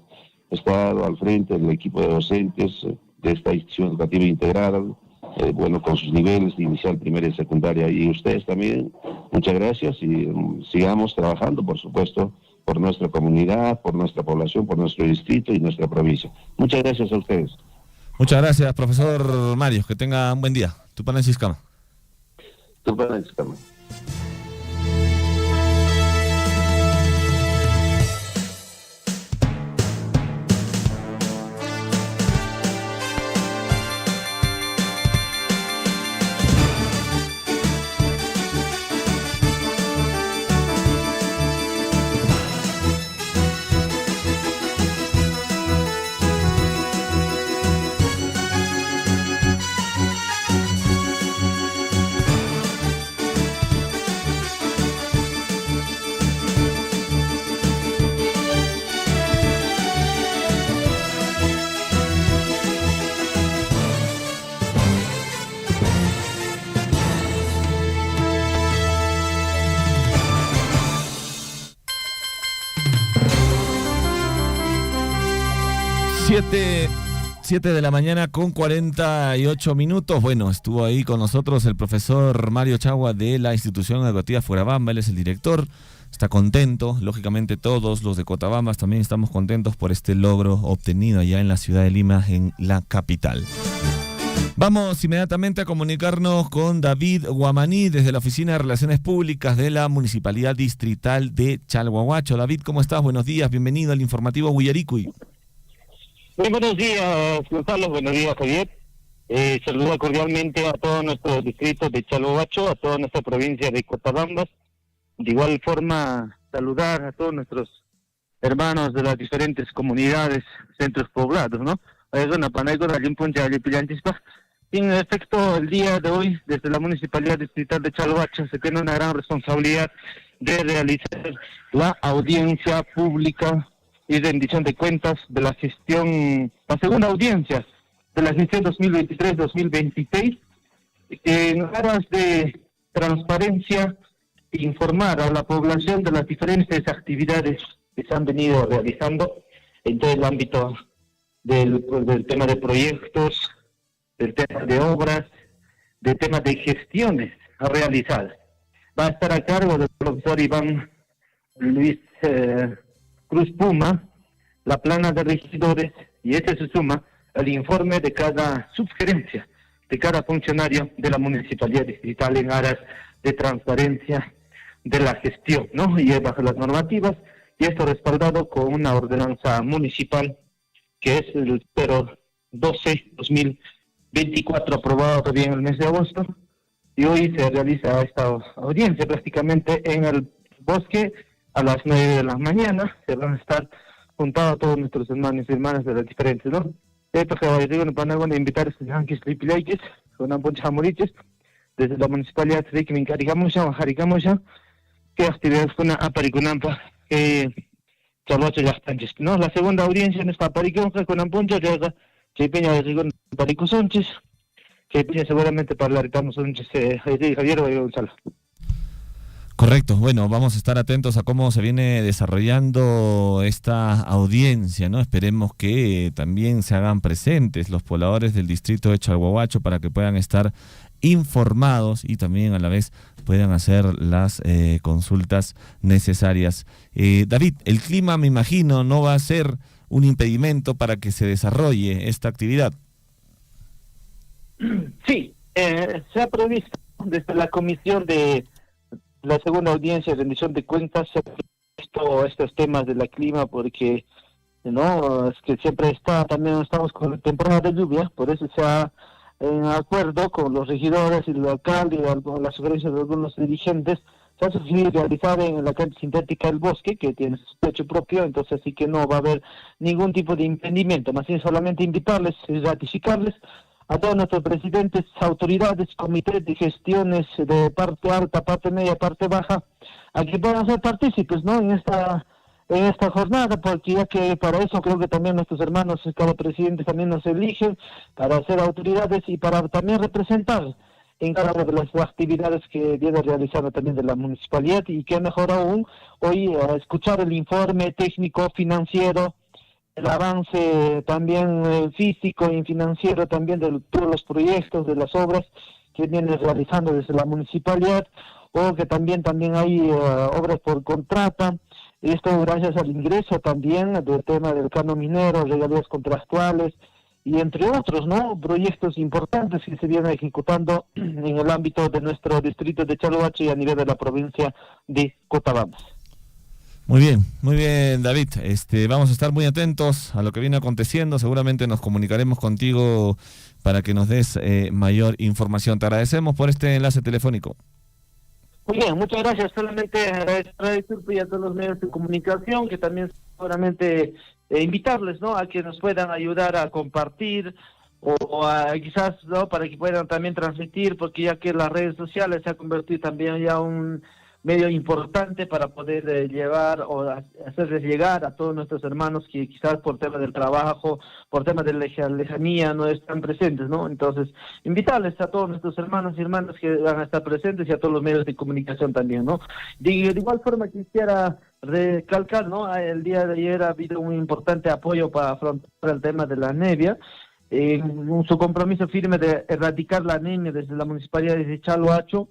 Speaker 18: estado al frente del equipo de docentes de esta institución educativa integrada, bueno, con sus niveles de inicial, primaria y secundaria. Y ustedes también, muchas gracias, y sigamos trabajando, por supuesto, por nuestra comunidad, por nuestra población, por nuestro distrito y nuestra provincia. Muchas gracias a ustedes.
Speaker 16: Muchas gracias, profesor Mario. Que tenga un buen día. Tupanen Siskama.
Speaker 18: Tupanen Siskama.
Speaker 16: Siete de la mañana con 48 minutos. Bueno, estuvo ahí con nosotros el profesor Mario Chagua de la institución educativa Fuerabamba. Él es el director, está contento. Lógicamente todos los de Cotabambas también estamos contentos por este logro obtenido allá en la ciudad de Lima, en la capital. Vamos inmediatamente a comunicarnos con David Guamaní desde la Oficina de Relaciones Públicas de la Municipalidad Distrital de Chalhuahuacho. David, ¿cómo estás? Buenos días, bienvenido al informativo Huillaricuy.
Speaker 19: Muy buenos días, Gonzalo. Buenos días, Javier. Saludo cordialmente a todos nuestros distritos de Chalhuahuacho, a toda nuestra provincia de Cotabambas. De igual forma, saludar a todos nuestros hermanos de las diferentes comunidades, centros poblados, ¿no? En efecto, el día de hoy, desde la Municipalidad Distrital de Chalhuahuacho, se tiene una gran responsabilidad de realizar la audiencia pública y rendición de cuentas de la gestión, la segunda audiencia de la gestión 2023-2026, en aras de transparencia, informar a la población de las diferentes actividades que se han venido realizando en todo el ámbito del tema de proyectos, del tema de obras, del tema de gestiones realizadas. Va a estar a cargo del profesor Iván Luis Cruz Puma, la plana de regidores, y este se suma al informe de cada subgerencia, de cada funcionario de la Municipalidad Distrital en aras de transparencia de la gestión, ¿no? Y bajo las normativas, y esto respaldado con una ordenanza municipal que es el 012-2024, aprobado todavía en el mes de agosto, y hoy se realiza esta audiencia prácticamente en el bosque. A las 9 de la mañana se van a estar juntados todos nuestros hermanos y hermanas de las diferentes, ¿no? Van a invitar a los yanquis lipileikis, con amponchahamuriches, desde la municipalidad de Riquimincaricamosha, que actividades con Aparikunampa, Chalhuacho Yachtanches, ¿no? La segunda audiencia en esta Apariconja con Amponcha, llega Chaypeña de Rigón Paricusonches, Chaypeña seguramente hablaremos Sonches, Javier o Gonzalo.
Speaker 16: Correcto, bueno, vamos a estar atentos a cómo se viene desarrollando esta audiencia, ¿no? Esperemos que también se hagan presentes los pobladores del distrito de Chalhuahuacho para que puedan estar informados y también a la vez puedan hacer las consultas necesarias. David, el clima, me imagino, no va a ser un impedimento para que se desarrolle esta actividad.
Speaker 19: Sí, se ha previsto desde la comisión de la segunda audiencia de rendición de cuentas, se ha previsto estos temas de la clima porque no es que siempre también estamos con la temporada de lluvia, por eso se ha en acuerdo con los regidores y el alcalde y las sugerencias de algunos dirigentes, se ha sugerido realizar en la cancha sintética El Bosque, que tiene su techo propio, entonces sí que no va a haber ningún tipo de impedimento, más bien solamente invitarles y ratificarles a todos nuestros presidentes, autoridades, comités de gestiones de parte alta, parte media, parte baja, a que puedan ser partícipes, ¿no? en esta jornada, porque ya que para eso creo que también nuestros hermanos, cada presidente también nos eligen para ser autoridades y para también representar en cada una de las actividades que viene realizando también de la municipalidad, y que mejor aún hoy escuchar el informe técnico financiero, el avance también físico y financiero también de todos los proyectos, de las obras que viene realizando desde la municipalidad, o que también hay obras por contrata. Esto gracias al ingreso también del tema del canon minero, regalías contractuales y entre otros, ¿no? Proyectos importantes que se vienen ejecutando en el ámbito de nuestro distrito de Chalhuache y a nivel de la provincia de Cotabambas.
Speaker 16: Muy bien, David. Vamos a estar muy atentos a lo que viene aconteciendo. Seguramente nos comunicaremos contigo para que nos des mayor información. Te agradecemos por este enlace telefónico.
Speaker 19: Muy bien, muchas gracias. Solamente agradecer a todos los medios de comunicación, que también seguramente invitarles, ¿no?, a que nos puedan ayudar a compartir o a, quizás, ¿no?, para que puedan también transmitir, porque ya que las redes sociales se ha convertido también ya un medio importante para poder llevar o hacerles llegar a todos nuestros hermanos que quizás por tema del trabajo, por tema de lejanía no están presentes, ¿no? Entonces, invitarles a todos nuestros hermanos y hermanas que van a estar presentes y a todos los medios de comunicación también, ¿no? De igual forma quisiera recalcar, ¿no?, el día de ayer ha habido un importante apoyo para afrontar el tema de la anemia, su compromiso firme de erradicar la anemia desde la municipalidad de Chalhuacho.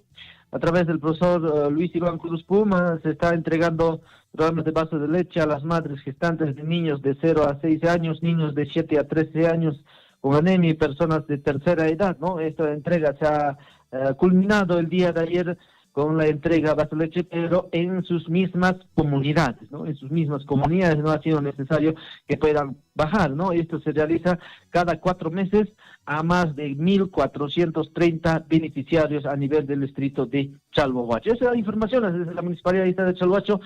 Speaker 19: A través del profesor Luis Iván Cruz Puma se está entregando programas de vasos de leche a las madres gestantes de niños de 0 a 6 años, niños de 7 a 13 años con anemia y personas de tercera edad, ¿no? Esta entrega se ha culminado el día de ayer con la entrega de vasos de leche, pero en sus mismas comunidades, ¿no? En sus mismas comunidades, no ha sido necesario que puedan bajar, ¿no? Esto se realiza cada 4 meses a más de 1.430 beneficiarios a nivel del distrito de Chalhuacho. Esa es la información desde la Municipalidad de Chalhuacho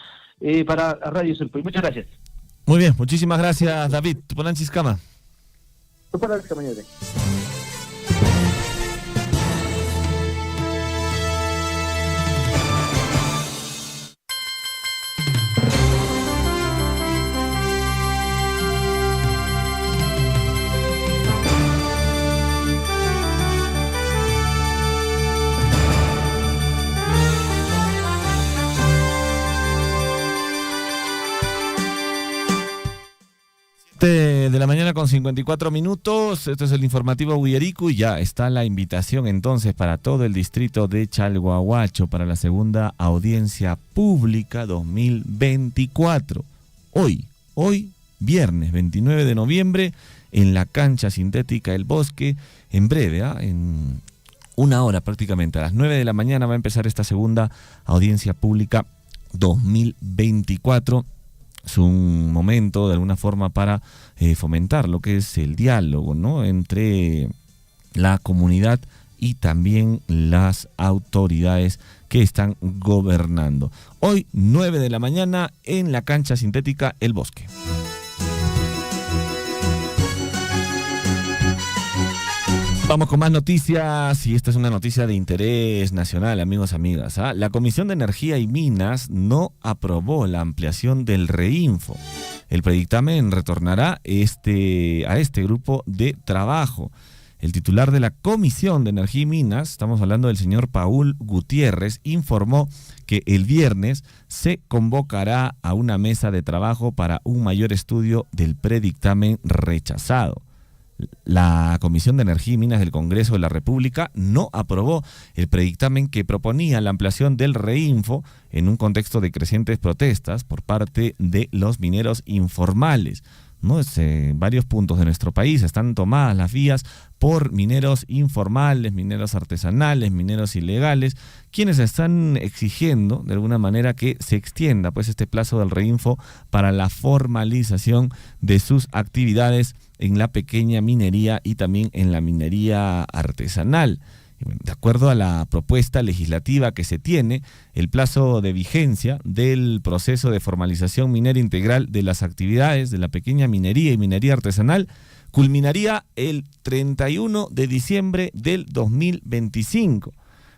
Speaker 19: para Radio Surpuy. Muchas gracias.
Speaker 16: Muy bien, muchísimas gracias, David. Tupananchis Kama.
Speaker 19: Tupananchis Kama.
Speaker 16: De la mañana con 54 minutos, esto es el informativo Huillarico y ya está la invitación entonces para todo el distrito de Chalhuahuacho para la segunda audiencia pública 2024. Hoy viernes 29 de noviembre en la cancha sintética El Bosque, en breve, en una hora prácticamente, a las 9 de la mañana va a empezar esta segunda audiencia pública 2024. Es un momento de alguna forma para fomentar lo que es el diálogo, ¿no?, entre la comunidad y también las autoridades que están gobernando. Hoy 9 de la mañana en la cancha sintética El Bosque. Vamos con más noticias y esta es una noticia de interés nacional, amigos, amigas. La Comisión de Energía y Minas no aprobó la ampliación del REINFO. El predictamen retornará a este grupo de trabajo. El titular de la Comisión de Energía y Minas, estamos hablando del señor Paul Gutiérrez, informó que el viernes se convocará a una mesa de trabajo para un mayor estudio del predictamen rechazado. La Comisión de Energía y Minas del Congreso de la República no aprobó el predictamen que proponía la ampliación del REINFO en un contexto de crecientes protestas por parte de los mineros informales. ¿no? Varios puntos de nuestro país están tomadas las vías por mineros informales, mineros artesanales, mineros ilegales, quienes están exigiendo de alguna manera que se extienda pues este plazo del reinfo para la formalización de sus actividades en la pequeña minería y también en la minería artesanal. De acuerdo a la propuesta legislativa que se tiene, el plazo de vigencia del proceso de formalización minera integral de las actividades de la pequeña minería y minería artesanal culminaría el 31 de diciembre del 2025.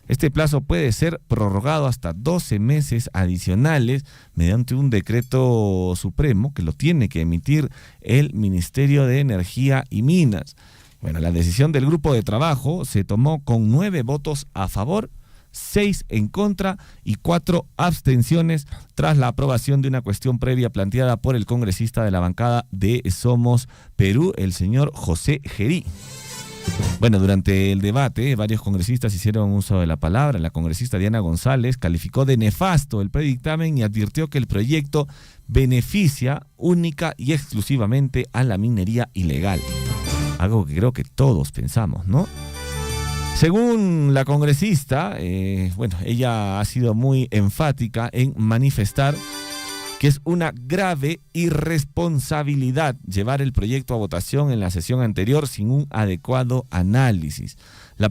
Speaker 16: Este plazo puede ser prorrogado hasta 12 meses adicionales mediante un decreto supremo que lo tiene que emitir el Ministerio de Energía y Minas. Bueno, la decisión del grupo de trabajo se tomó con 9 votos a favor, 6 en contra y 4 abstenciones tras la aprobación de una cuestión previa planteada por el congresista de la bancada de Somos Perú, el señor José Gerí. Bueno, durante el debate, varios congresistas hicieron uso de la palabra. La congresista Diana González calificó de nefasto el predictamen y advirtió que el proyecto beneficia única y exclusivamente a la minería ilegal. Algo que creo que todos pensamos, ¿no? Según la congresista, ella ha sido muy enfática en manifestar que es una grave irresponsabilidad llevar el proyecto a votación en la sesión anterior sin un adecuado análisis. La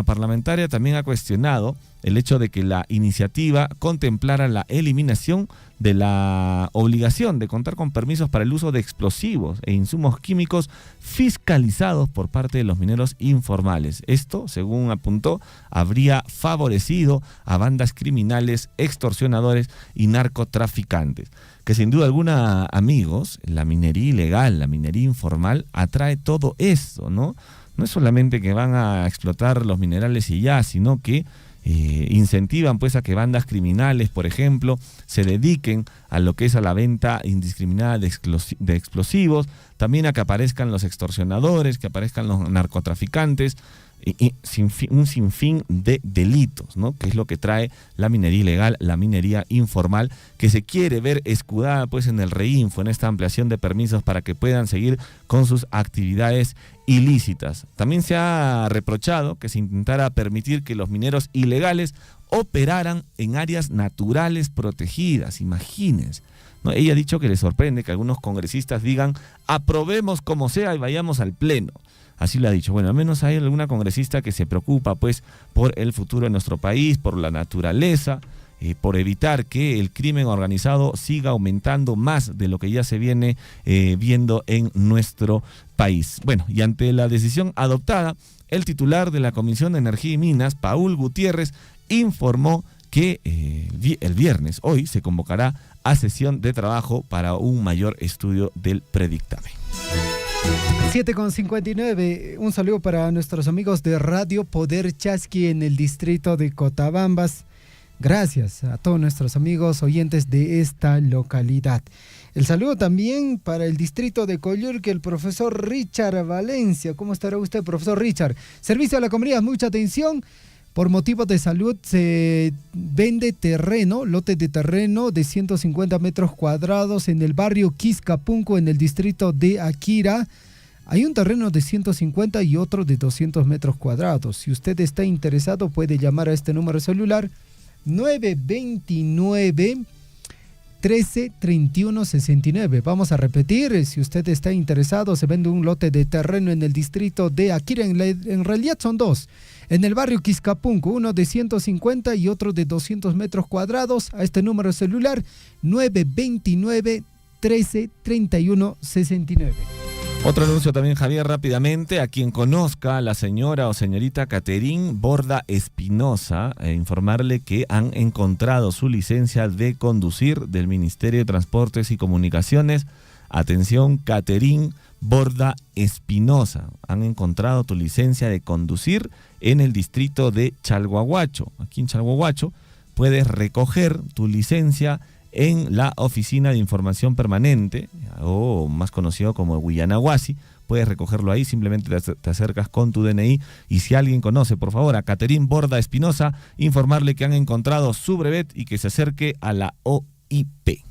Speaker 16: parlamentaria también ha cuestionado el hecho de que la iniciativa contemplara la eliminación de la obligación de contar con permisos para el uso de explosivos e insumos químicos fiscalizados por parte de los mineros informales. Esto, según apuntó, habría favorecido a bandas criminales, extorsionadores y narcotraficantes. Que sin duda alguna, amigos, la minería ilegal, la minería informal atrae todo esto, ¿no? No es solamente que van a explotar los minerales y ya, sino que incentivan pues a que bandas criminales, por ejemplo, se dediquen a lo que es a la venta indiscriminada de explosivos, también a que aparezcan los extorsionadores, que aparezcan los narcotraficantes, y un sinfín de delitos, ¿no? Que es lo que trae la minería ilegal, la minería informal, que se quiere ver escudada pues en el reinfo, en esta ampliación de permisos para que puedan seguir con sus actividades ilícitas. También se ha reprochado que se intentara permitir que los mineros ilegales operaran en áreas naturales protegidas, imagínense, ¿no? Ella ha dicho que le sorprende que algunos congresistas digan aprobemos como sea y vayamos al pleno. Así lo ha dicho. Bueno, al menos hay alguna congresista que se preocupa pues por el futuro de nuestro país, por la naturaleza, por evitar que el crimen organizado siga aumentando más de lo que ya se viene viendo en nuestro país. Bueno, y ante la decisión adoptada, el titular de la Comisión de Energía y Minas, Paul Gutiérrez, informó que el viernes, hoy, se convocará a sesión de trabajo para un mayor estudio del predictamen.
Speaker 15: 7:59, un saludo para nuestros amigos de Radio Poder Chasqui en el distrito de Cotabambas. Gracias a todos nuestros amigos oyentes de esta localidad. El saludo también para el distrito de Coyurque, el profesor Richard Valencia. ¿Cómo estará usted, profesor Richard? Servicio a la comunidad, mucha atención. Por motivos de salud se vende terreno, lote de terreno de 150 metros cuadrados en el barrio Quiscapunco, en el distrito de Akira. Hay un terreno de 150 y otro de 200 metros cuadrados. Si usted está interesado, puede llamar a este número celular 929-1331-69. Vamos a repetir, si usted está interesado, se vende un lote de terreno en el distrito de Akira. En realidad son dos. En el barrio Quiscapunco, uno de 150 y otro de 200 metros cuadrados. A este número celular 929-1331-69.
Speaker 16: Otro anuncio también, Javier, rápidamente. A quien conozca a la señora o señorita Caterín Borda Espinosa, informarle que han encontrado su licencia de conducir del Ministerio de Transportes y Comunicaciones. Atención, Caterín Borda Espinosa. Han encontrado tu licencia de conducir en el distrito de Chalhuahuacho. Aquí en Chalhuahuacho puedes recoger tu licencia en la Oficina de Información Permanente, o más conocido como Huillanahuasi. Puedes recogerlo ahí, simplemente te acercas con tu DNI, y si alguien conoce, por favor, a Caterín Borda Espinosa, informarle que han encontrado su brevet y que se acerque a la OIP.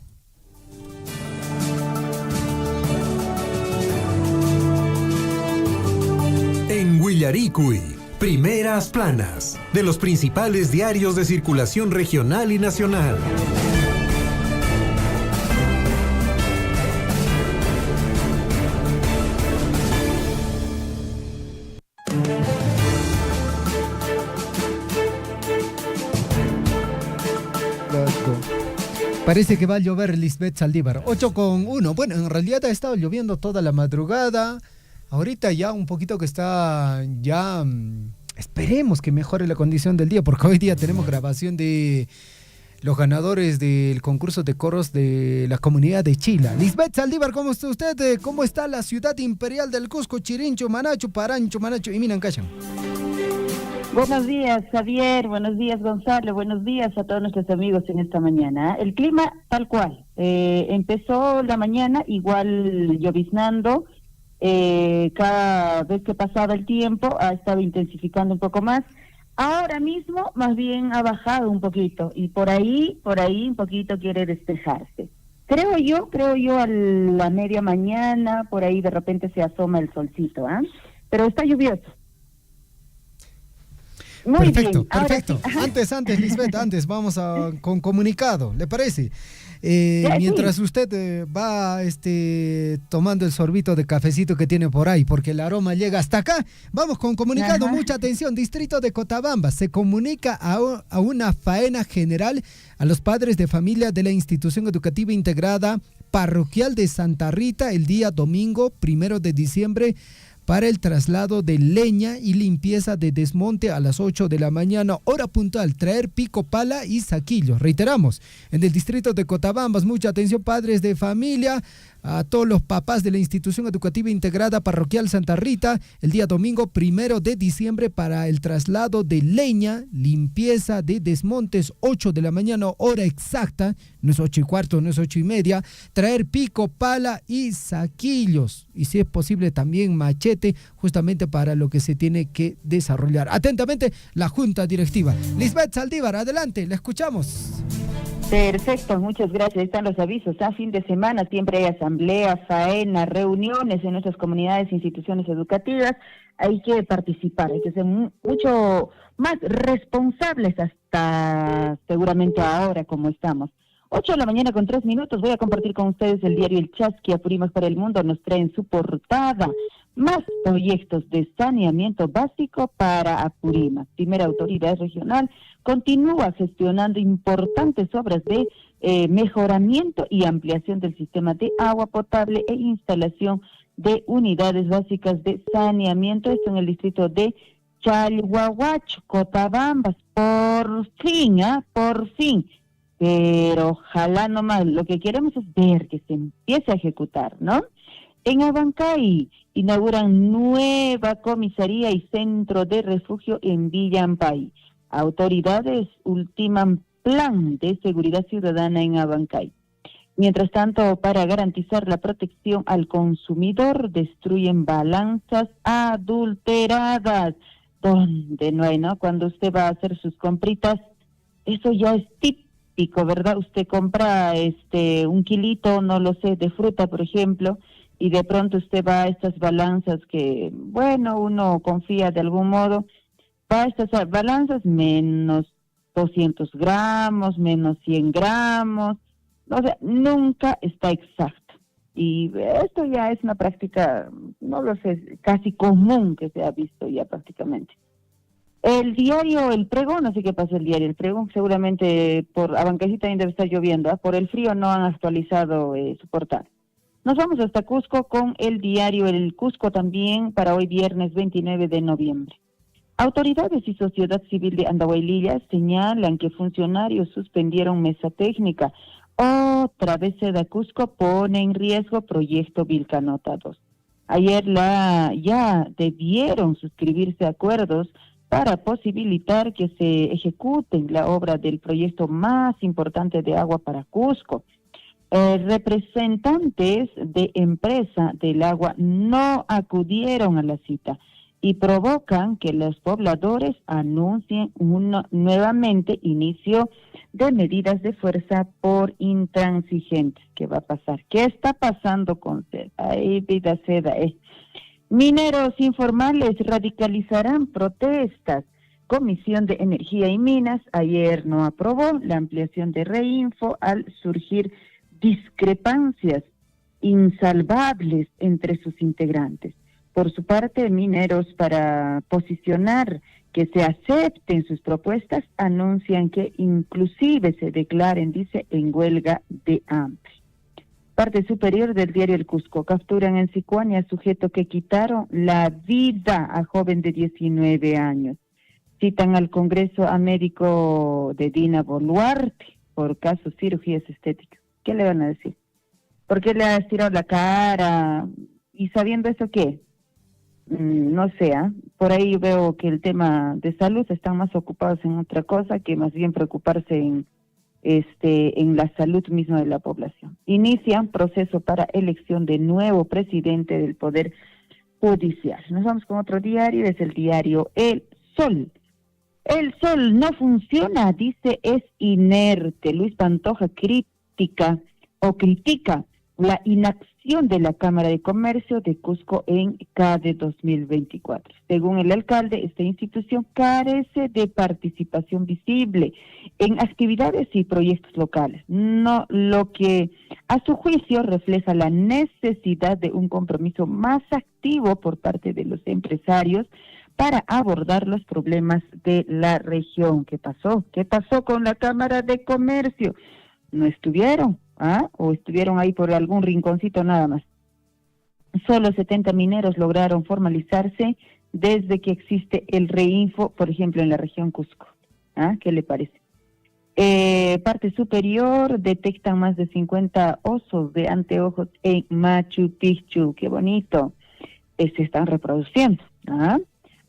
Speaker 13: Willaricui. Primeras planas de los principales diarios de circulación regional y nacional.
Speaker 15: Parece que va a llover, Lisbeth Saldívar. 8:01. Bueno, en realidad ha estado lloviendo toda la madrugada. Ahorita ya un poquito que está ya... esperemos que mejore la condición del día, porque hoy día tenemos grabación de los ganadores del concurso de coros de la comunidad de Chila. Lisbeth Saldívar, ¿cómo está usted? ¿Cómo está la ciudad imperial del Cusco, Chirincho, Manacho, Parancho, Manacho y Minancayán?
Speaker 20: Buenos días, Javier. Buenos días, Gonzalo. Buenos días a todos nuestros amigos en esta mañana. El clima tal cual. Empezó la mañana igual lloviznando. Cada vez que pasaba el tiempo ha estado intensificando un poco más. Ahora mismo más bien ha bajado un poquito y por ahí un poquito quiere despejarse. Creo yo a la media mañana por ahí de repente se asoma el solcito, pero está lluvioso. Muy
Speaker 15: perfecto,
Speaker 20: bien.
Speaker 15: perfecto.
Speaker 20: Sí.
Speaker 15: Antes, Lisbeth, vamos con comunicado, ¿le parece? Mientras usted va tomando el sorbito de cafecito que tiene por ahí, porque el aroma llega hasta acá, vamos con comunicado. Ajá. Mucha atención, distrito de Cotabamba, se comunica a una faena general a los padres de familia de la institución educativa integrada parroquial de Santa Rita el día domingo 1 de diciembre para el traslado de leña y limpieza de desmonte a las 8 de la mañana, hora puntual, traer pico, pala y saquillos. Reiteramos, en el distrito de Cotabambas, mucha atención padres de familia, a todos los papás de la institución educativa integrada parroquial Santa Rita, el día domingo 1 de diciembre para el traslado de leña, limpieza de desmontes, 8 de la mañana, hora exacta, no es 8:15, no es 8:30, traer pico, pala y saquillos, y si es posible también machete, justamente para lo que se tiene que desarrollar. Atentamente, la Junta Directiva. Lisbeth Saldívar, adelante, la escuchamos.
Speaker 20: Perfecto, muchas gracias. Ahí están los avisos. A fin de semana siempre hay asambleas, faenas, reuniones en nuestras comunidades e instituciones educativas. Hay que participar, hay que ser mucho más responsables hasta seguramente ahora como estamos. 8 de la mañana con 3 minutos. Voy a compartir con ustedes el diario El Chasqui. Apurímac para el Mundo nos trae en su portada más proyectos de saneamiento básico para Apurímac. Primera autoridad regional continúa gestionando importantes obras de mejoramiento y ampliación del sistema de agua potable e instalación de unidades básicas de saneamiento. Esto en el distrito de Chalhuahuacho, Cotabambas. Por fin. Pero ojalá nomás, lo que queremos es ver que se empiece a ejecutar, ¿no? En Abancay inauguran nueva comisaría y centro de refugio en Villa Ampay. Autoridades ultiman plan de seguridad ciudadana en Abancay. Mientras tanto, para garantizar la protección al consumidor, destruyen balanzas adulteradas. Donde no hay, ¿no? Cuando usted va a hacer sus compritas, eso ya es típico, ¿verdad? Usted compra un kilito, no lo sé, de fruta, por ejemplo, y de pronto usted va a estas balanzas que, bueno, uno confía de algún modo, va a estas balanzas menos 200 gramos, menos 100 gramos, o sea, nunca está exacto. Y esto ya es una práctica, no lo sé, casi común que se ha visto ya prácticamente. El diario El Pregón, no sé qué pasa el diario El Pregón, seguramente por Abancaycita también debe estar lloviendo, por el frío no han actualizado su portal. Nos vamos hasta Cusco con el diario El Cusco también para hoy viernes 29 de noviembre. Autoridades y sociedad civil de Andahuaylilla señalan que funcionarios suspendieron mesa técnica. Otra vez Seda Cusco pone en riesgo proyecto Vilcanota 2. Ayer ya debieron suscribirse acuerdos para posibilitar que se ejecuten la obra del proyecto más importante de agua para Cusco. Representantes de empresa del agua no acudieron a la cita y provocan que los pobladores anuncien nuevamente inicio de medidas de fuerza por intransigentes. ¿Qué va a pasar? ¿Qué está pasando con Seda? Ay, vida Seda, Mineros informales radicalizarán protestas. Comisión de Energía y Minas ayer no aprobó la ampliación de Reinfo al surgir discrepancias insalvables entre sus integrantes. Por su parte, Mineros, para posicionar que se acepten sus propuestas, anuncian que inclusive se declaren, dice, en huelga de hambre. Parte superior del diario El Cusco: capturan en Sicuania sujeto que quitaron la vida a joven de 19 años. Citan al Congreso a médico de Dina Boluarte por caso cirugías estéticas. ¿Qué le van a decir? ¿Por qué le ha estirado la cara? ¿Y sabiendo eso qué? No sé, por ahí veo que el tema de salud están más ocupados en otra cosa que más bien preocuparse en la salud misma de la población. Inician proceso para elección de nuevo presidente del Poder Judicial. Nos vamos con otro diario, es el diario El Sol. El Sol no funciona, dice, es inerte. Luis Pantoja critica la inacción de la Cámara de Comercio de Cusco en CADE 2024. Según el alcalde, esta institución carece de participación visible en actividades y proyectos locales, no, lo que a su juicio refleja la necesidad de un compromiso más activo por parte de los empresarios para abordar los problemas de la región. ¿Qué pasó? ¿Qué pasó con la Cámara de Comercio? No estuvieron, o estuvieron ahí por algún rinconcito nada más. Solo 70 mineros lograron formalizarse desde que existe el Reinfo, por ejemplo, en la región Cusco. ¿Qué le parece? Parte superior, detectan más de 50 osos de anteojos en Machu Picchu. ¡Qué bonito! Se están reproduciendo.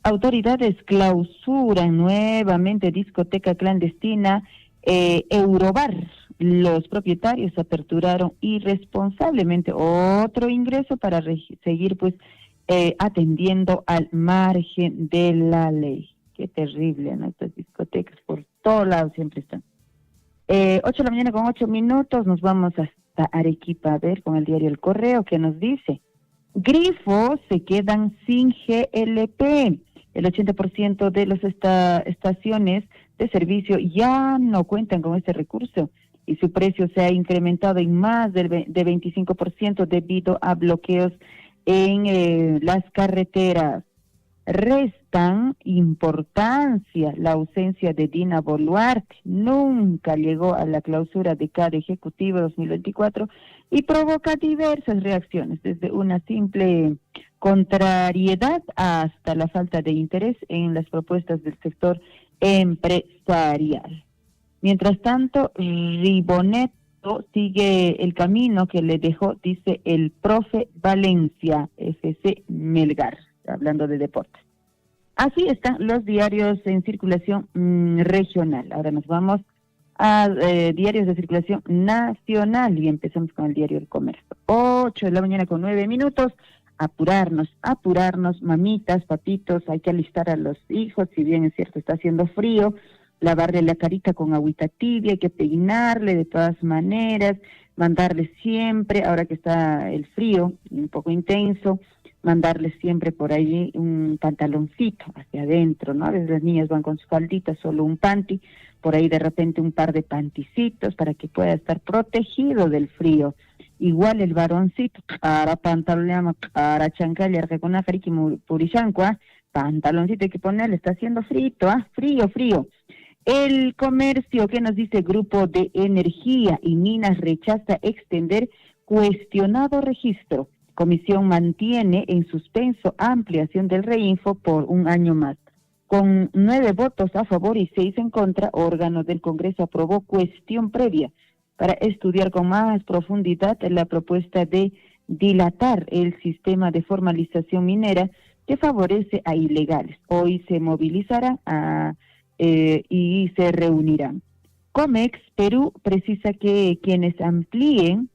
Speaker 20: Autoridades clausuran nuevamente discoteca clandestina Eurobar. Los propietarios aperturaron irresponsablemente otro ingreso para seguir atendiendo al margen de la ley. Qué terrible, ¿no? Estas discotecas por todos lados siempre están. 8 de la mañana con 8 minutos, nos vamos hasta Arequipa a ver con el diario El Correo, que nos dice: grifos se quedan sin GLP. El 80% de las estaciones de servicio ya no cuentan con este recurso y su precio se ha incrementado en más de 25% debido a bloqueos en las carreteras. Restan importancia la ausencia de Dina Boluarte. Nunca llegó a la clausura de CADE Ejecutivo 2024 y provoca diversas reacciones, desde una simple contrariedad hasta la falta de interés en las propuestas del sector empresarial. Mientras tanto, Ribonetto sigue el camino que le dejó, dice el profe Valencia, FC Melgar, hablando de deportes. Así están los diarios en circulación regional. Ahora nos vamos a diarios de circulación nacional y empezamos con el diario El Comercio. 8 de la mañana con 9 minutos. Apurarnos, mamitas, papitos, hay que alistar a los hijos, si bien es cierto está haciendo frío, lavarle la carita con agüita tibia, hay que peinarle de todas maneras, mandarle siempre, ahora que está el frío un poco intenso, mandarle siempre por ahí un pantaloncito hacia adentro, ¿no? A veces las niñas van con su faldita, solo un panty, por ahí de repente un par de panticitos para que pueda estar protegido del frío. Igual el varoncito, para pantalón, para chancalle, con ajariki purishanco, pantaloncito hay que ponerle, está haciendo frío. El Comercio, ¿qué nos dice? Grupo de Energía y Minas rechaza extender cuestionado registro. Comisión mantiene en suspenso ampliación del Reinfo por un año más. Con 9 votos a favor y 6 en contra, órgano del Congreso aprobó cuestión previa para estudiar con más profundidad la propuesta de dilatar el sistema de formalización minera que favorece a ilegales. Hoy se movilizarán y se reunirán. Comex Perú precisa que quienes amplíen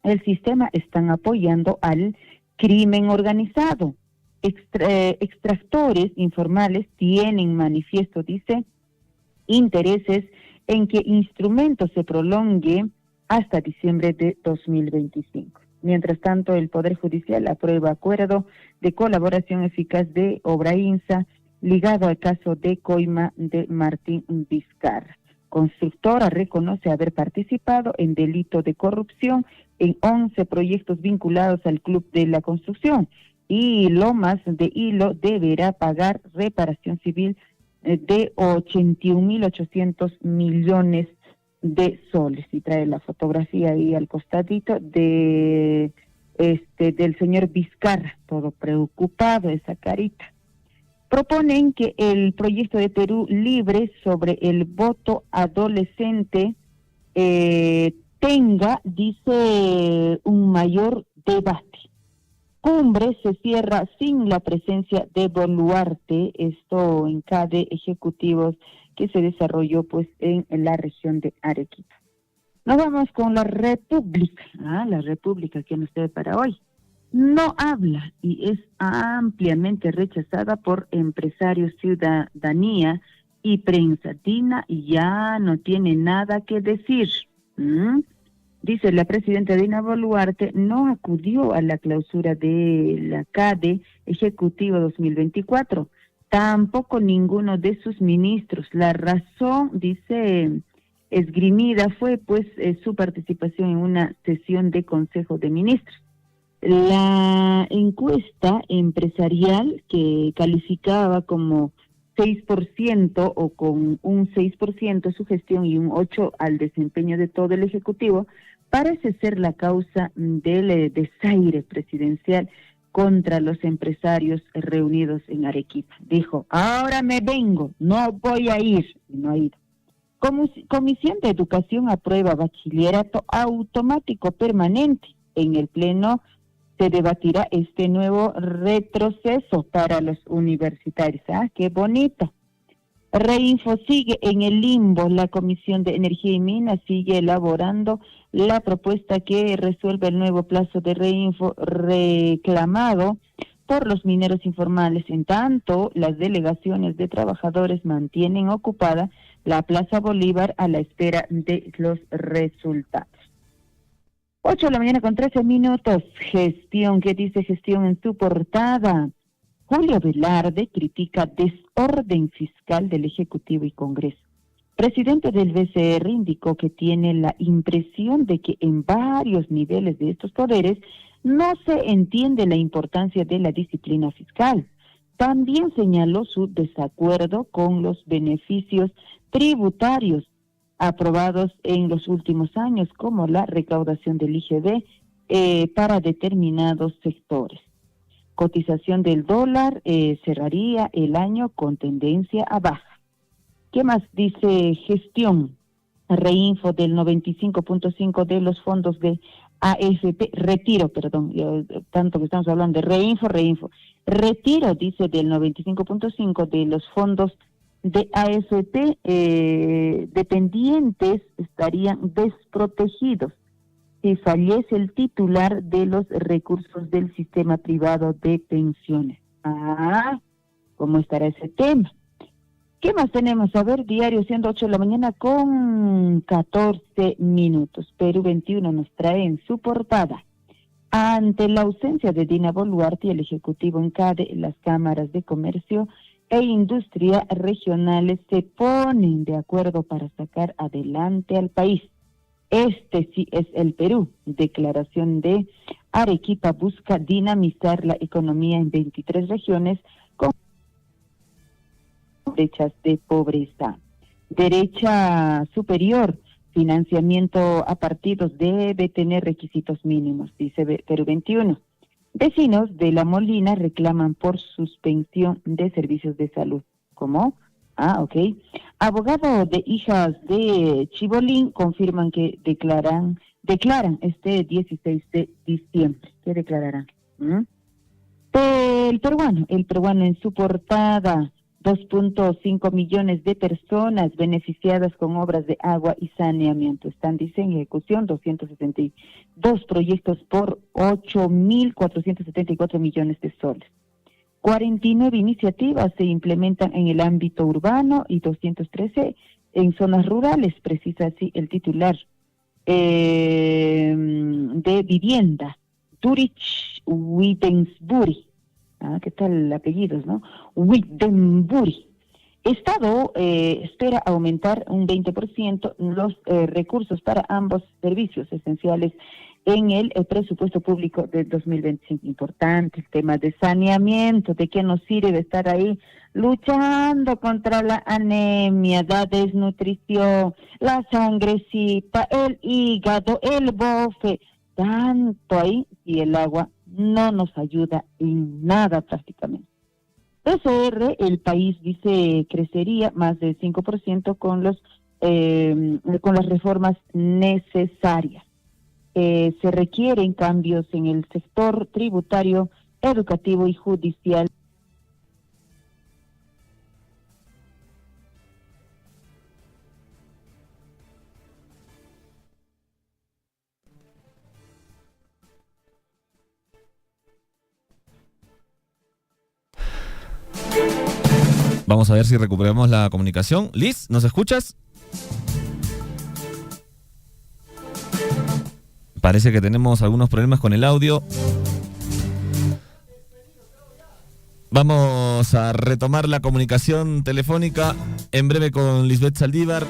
Speaker 20: el sistema están apoyando al crimen organizado. Extractores informales tienen manifiesto, dice, intereses en que instrumento se prolongue hasta diciembre de 2025. Mientras tanto, el Poder Judicial aprueba acuerdo de colaboración eficaz de Obrainsa ligado al caso de coima de Martín Vizcarra. Constructora reconoce haber participado en delito de corrupción en 11 proyectos vinculados al Club de la Construcción, y Lomas de Hilo deberá pagar reparación civil de 81.800 millones de soles. Y trae la fotografía ahí al costadito de del señor Vizcarra, todo preocupado, esa carita. Proponen que el proyecto de Perú Libre sobre el voto adolescente tenga, dice, un mayor debate. Cumbre se cierra sin la presencia de Boluarte, esto en CADE ejecutivos que se desarrolló pues en la región de Arequipa. Nos vamos con la República. La República que nos trae para hoy. No habla y es ampliamente rechazada por empresarios, ciudadanía y prensa. Dina ya no tiene nada que decir. Dice la presidenta Dina Boluarte no acudió a la clausura de la CADE Ejecutivo 2024. Tampoco ninguno de sus ministros. La razón, dice, esgrimida fue pues su participación en una sesión de Consejo de Ministros. La encuesta empresarial que calificaba como 6% o con un 6% su gestión y un 8% al desempeño de todo el Ejecutivo, parece ser la causa del desaire presidencial contra los empresarios reunidos en Arequipa. Dijo, ahora me vengo, no voy a ir. No ha ido. Comisión de Educación aprueba bachillerato automático permanente. En el Pleno se debatirá este nuevo retroceso para los universitarios. ¡Qué bonito! Reinfo sigue en el limbo. La Comisión de Energía y Minas sigue elaborando la propuesta que resuelve el nuevo plazo de Reinfo reclamado por los mineros informales. En tanto, las delegaciones de trabajadores mantienen ocupada la Plaza Bolívar a la espera de los resultados. 8:13 a.m. Gestión, ¿qué dice Gestión en su portada? Julio Velarde critica desorden fiscal del Ejecutivo y Congreso. Presidente del BCR indicó que tiene la impresión de que en varios niveles de estos poderes no se entiende la importancia de la disciplina fiscal. También señaló su desacuerdo con los beneficios tributarios aprobados en los últimos años, como la recaudación del IGB para determinados sectores. Cotización del dólar cerraría el año con tendencia a baja. ¿Qué más dice Gestión? Reinfo del 95.5 de los fondos de AFP, tanto que estamos hablando de Reinfo. Retiro, dice, del 95.5 de los fondos de AFP dependientes estarían desprotegidos si fallece el titular de los recursos del sistema privado de pensiones. ¿Cómo estará ese tema? ¿Qué más tenemos? A ver, diario, siendo 8:14 a.m. Perú 21 nos trae en su portada. Ante la ausencia de Dina Boluarte y el Ejecutivo en CADE, las cámaras de comercio e industria regionales se ponen de acuerdo para sacar adelante al país. Este sí es el Perú. Declaración de Arequipa busca dinamizar la economía en 23 regiones con brechas de pobreza. Derecha superior, financiamiento a partidos debe tener requisitos mínimos, dice Perú 21. Vecinos de La Molina reclaman por suspensión de servicios de salud. ¿Cómo? Abogado de hijas de Chibolín confirman que declaran este 16 de diciembre. ¿Qué declararán? El peruano en su portada, 2.5 millones de personas beneficiadas con obras de agua y saneamiento. Están, dice, en ejecución 272 proyectos por 8.474 millones de soles. 49 iniciativas se implementan en el ámbito urbano y 213 en zonas rurales, precisa así el titular de vivienda. Zurich Wittenbury. ¿Qué tal el apellido, no? Wittenbury. Estado espera aumentar un 20% los recursos para ambos servicios esenciales en el presupuesto público de 2025. Importante el tema de saneamiento. ¿De qué nos sirve estar ahí luchando contra la anemia, la desnutrición, la sangrecita, el hígado, el bofe? Tanto ahí, y el agua no nos ayuda en nada prácticamente. PCR, el país dice crecería más del 5% con las reformas necesarias. Se requieren cambios en el sector tributario, educativo y judicial.
Speaker 16: Vamos a ver si recuperamos la comunicación. Liz, ¿nos escuchas? Parece que tenemos algunos problemas con el audio. Vamos a retomar la comunicación telefónica en breve con Lisbeth Saldívar.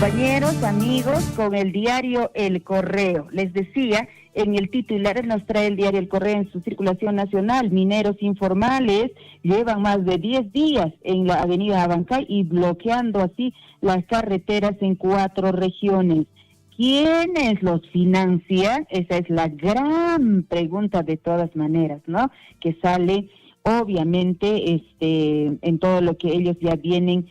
Speaker 20: Compañeros, amigos, con el diario El Correo. Les decía, en el titular nos trae el diario El Correo en su circulación nacional. Mineros informales llevan más de 10 días en la avenida Abancay y bloqueando así las carreteras en 4 regiones. ¿Quiénes los financian? Esa es la gran pregunta de todas maneras, ¿no? Que sale obviamente en todo lo que ellos ya vienen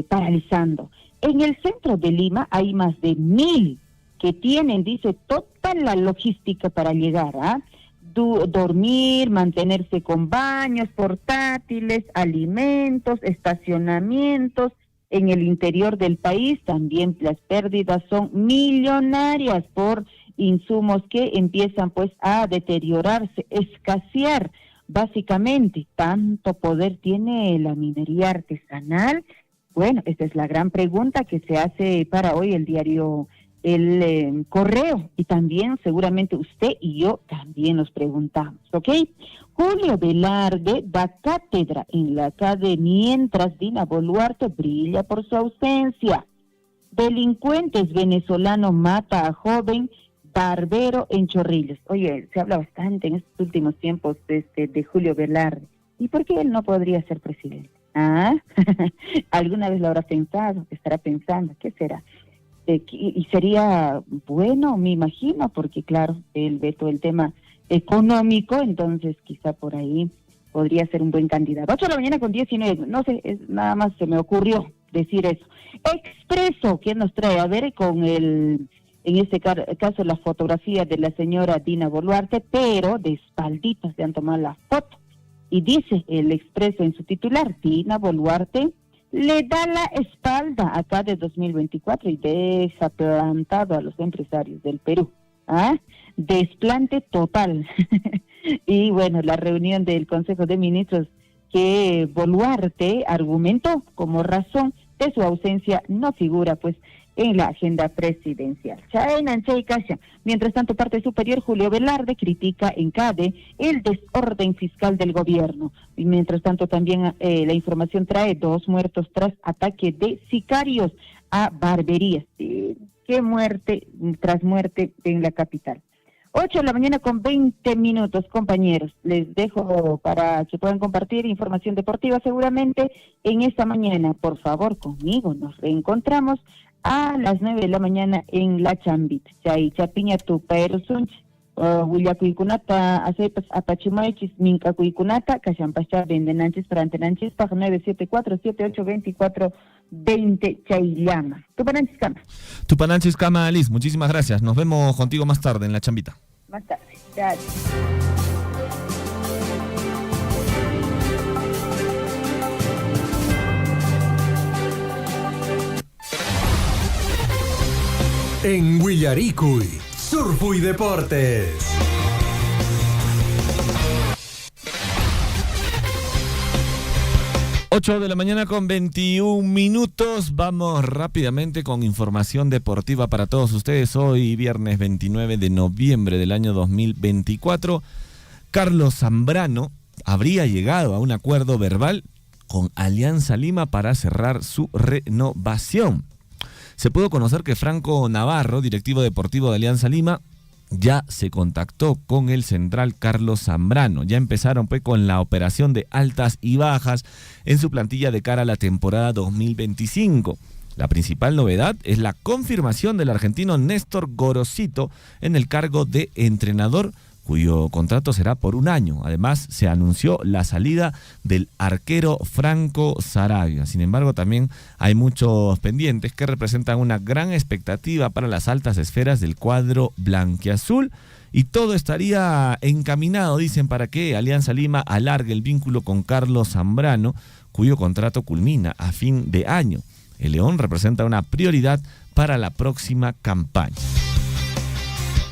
Speaker 20: paralizando. En el centro de Lima hay más de 1,000 que tienen, dice, toda la logística para llegar a dormir, mantenerse con baños portátiles, alimentos, estacionamientos. En el interior del país también las pérdidas son millonarias por insumos que empiezan pues a deteriorarse, escasear. Básicamente, tanto poder tiene la minería artesanal. Bueno, esta es la gran pregunta que se hace para hoy el diario El Correo, y también seguramente usted y yo también nos preguntamos, ¿ok? Julio Velarde da cátedra en la CADE mientras Dina Boluarte brilla por su ausencia. Delincuentes venezolano mata a joven barbero en Chorrillos. Oye, se habla bastante en estos últimos tiempos de Julio Velarde. ¿Y por qué él no podría ser presidente? ¿Alguna vez lo habrá pensado? ¿Estará pensando? ¿Qué será? Y sería bueno, me imagino, porque claro, él ve todo el tema económico, entonces quizá por ahí podría ser un buen candidato. 8 de la mañana con 19, no sé, nada más se me ocurrió decir eso. Expreso, ¿quién nos trae? A ver, en este caso la fotografía de la señora Dina Boluarte, pero de espalditas se han tomado la foto. Y dice el Expreso en su titular, Dina Boluarte le da la espalda a CADE 2024 y deja plantado a los empresarios del Perú. Desplante total. Y bueno, la reunión del Consejo de Ministros que Boluarte argumentó como razón de su ausencia no figura pues en la agenda presidencial. Mientras tanto, parte superior, Julio Velarde critica en CADE el desorden fiscal del gobierno. Y mientras tanto, también la información trae 2 muertos tras ataque de sicarios a barberías. Qué muerte tras muerte en la capital. 8 de la mañana con 20 minutos, compañeros. Les dejo para que puedan compartir información deportiva seguramente en esta mañana. Por favor, conmigo nos reencontramos a las 9 de la mañana en La Chambita. Chay chapiña tu paerusunch, huillacuikunata, acepas apachumaichis, mincacuikunata, cachampacha, vendenanchis, parantenanchis, paja 974-7824 20 Chaillama. Tupananchis Kama.
Speaker 16: Tupananchis Kama, Liz, muchísimas gracias. Nos vemos contigo más tarde en la chambita.
Speaker 20: Más tarde. Gracias.
Speaker 13: En Huillaricuy, Surfu y Deportes.
Speaker 16: Ocho de la mañana con 21 minutos. Vamos rápidamente con información deportiva para todos ustedes. Hoy, viernes 29 de noviembre del año 2024, Carlos Zambrano habría llegado a un acuerdo verbal con Alianza Lima para cerrar su renovación. Se pudo conocer que Franco Navarro, directivo deportivo de Alianza Lima, ya se contactó con el central Carlos Zambrano. Ya empezaron pues con la operación de altas y bajas en su plantilla de cara a la temporada 2025. La principal novedad es la confirmación del argentino Néstor Gorosito en el cargo de entrenador, cuyo contrato será por 1 año. Además, se anunció la salida del arquero Franco Saravia. Sin embargo, también hay muchos pendientes que representan una gran expectativa para las altas esferas del cuadro blanquiazul. Y todo estaría encaminado, dicen, para que Alianza Lima alargue el vínculo con Carlos Zambrano, cuyo contrato culmina a fin de año. El León representa una prioridad para la próxima campaña.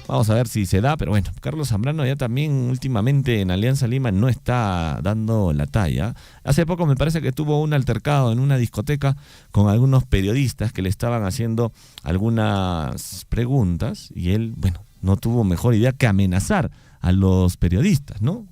Speaker 16: Vamos a ver si se da, pero bueno, Carlos Zambrano ya también últimamente en Alianza Lima no está dando la talla. Hace poco me parece que tuvo un altercado en una discoteca con algunos periodistas que le estaban haciendo algunas preguntas y él, bueno, no tuvo mejor idea que amenazar a los periodistas, ¿no?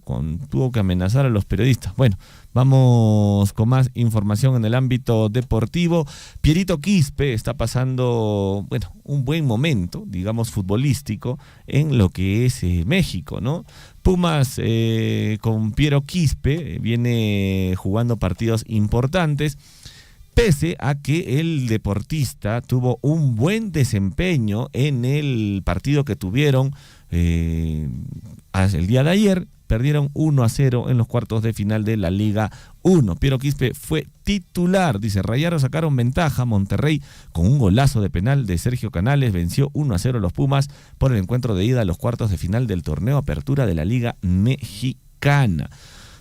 Speaker 16: Tuvo que amenazar a los periodistas. Bueno, vamos con más información en el ámbito deportivo. Pierito Quispe está pasando, bueno, un buen momento, digamos, futbolístico en lo que es México, ¿no? Pumas con Piero Quispe viene jugando partidos importantes, pese a que el deportista tuvo un buen desempeño en el partido que tuvieron el día de ayer. Perdieron 1-0 en los cuartos de final de la Liga 1. Piero Quispe fue titular. Dice, Rayados sacaron ventaja. Monterrey, con un golazo de penal de Sergio Canales, venció 1-0 a los Pumas por el encuentro de ida a los cuartos de final del torneo Apertura de la Liga Mexicana.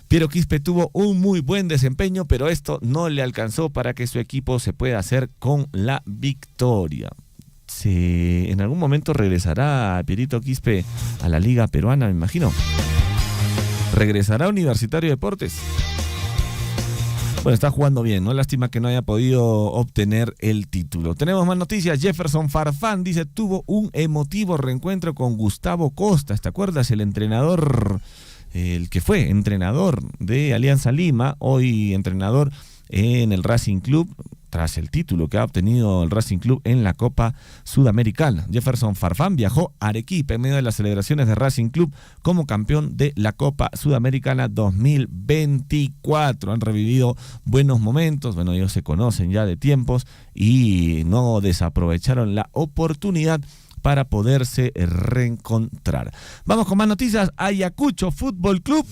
Speaker 16: Piero Quispe tuvo un muy buen desempeño, pero esto no le alcanzó para que su equipo se pueda hacer con la victoria. En algún momento regresará Pierito Quispe a la Liga Peruana, me imagino. ¿Regresará a Universitario de Deportes? Bueno, está jugando bien, ¿no? Lástima que no haya podido obtener el título. Tenemos más noticias. Jefferson Farfán, dice, tuvo un emotivo reencuentro con Gustavo Costa. ¿Te acuerdas? El entrenador, el que fue entrenador de Alianza Lima, hoy entrenador en el Racing Club, tras el título que ha obtenido el Racing Club en la Copa Sudamericana. Jefferson Farfán viajó a Arequipa en medio de las celebraciones de Racing Club como campeón de la Copa Sudamericana 2024. Han revivido buenos momentos, bueno, ellos se conocen ya de tiempos y no desaprovecharon la oportunidad para poderse reencontrar. Vamos con más noticias. Ayacucho Fútbol Club.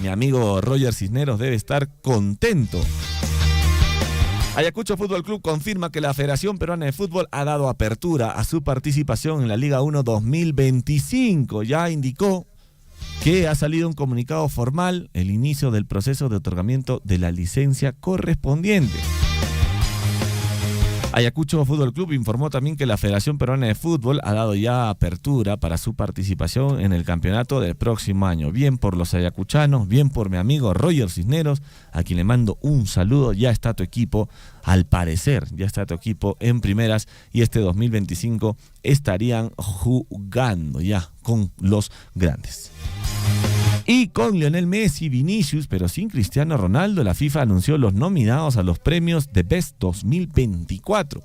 Speaker 16: Mi amigo Roger Cisneros debe estar contento. Ayacucho Fútbol Club confirma que la Federación Peruana de Fútbol ha dado apertura a su participación en la Liga 1 2025. Ya indicó que ha salido un comunicado formal, el inicio del proceso de otorgamiento de la licencia correspondiente. Ayacucho Fútbol Club informó también que la Federación Peruana de Fútbol ha dado ya apertura para su participación en el campeonato del próximo año. Bien por los ayacuchanos, bien por mi amigo Roger Cisneros, a quien le mando un saludo. Ya está tu equipo, al parecer, ya está tu equipo en primeras y este 2025 estarían jugando ya con los grandes. Y con Lionel Messi, Vinicius, pero sin Cristiano Ronaldo, la FIFA anunció los nominados a los premios The Best 2024.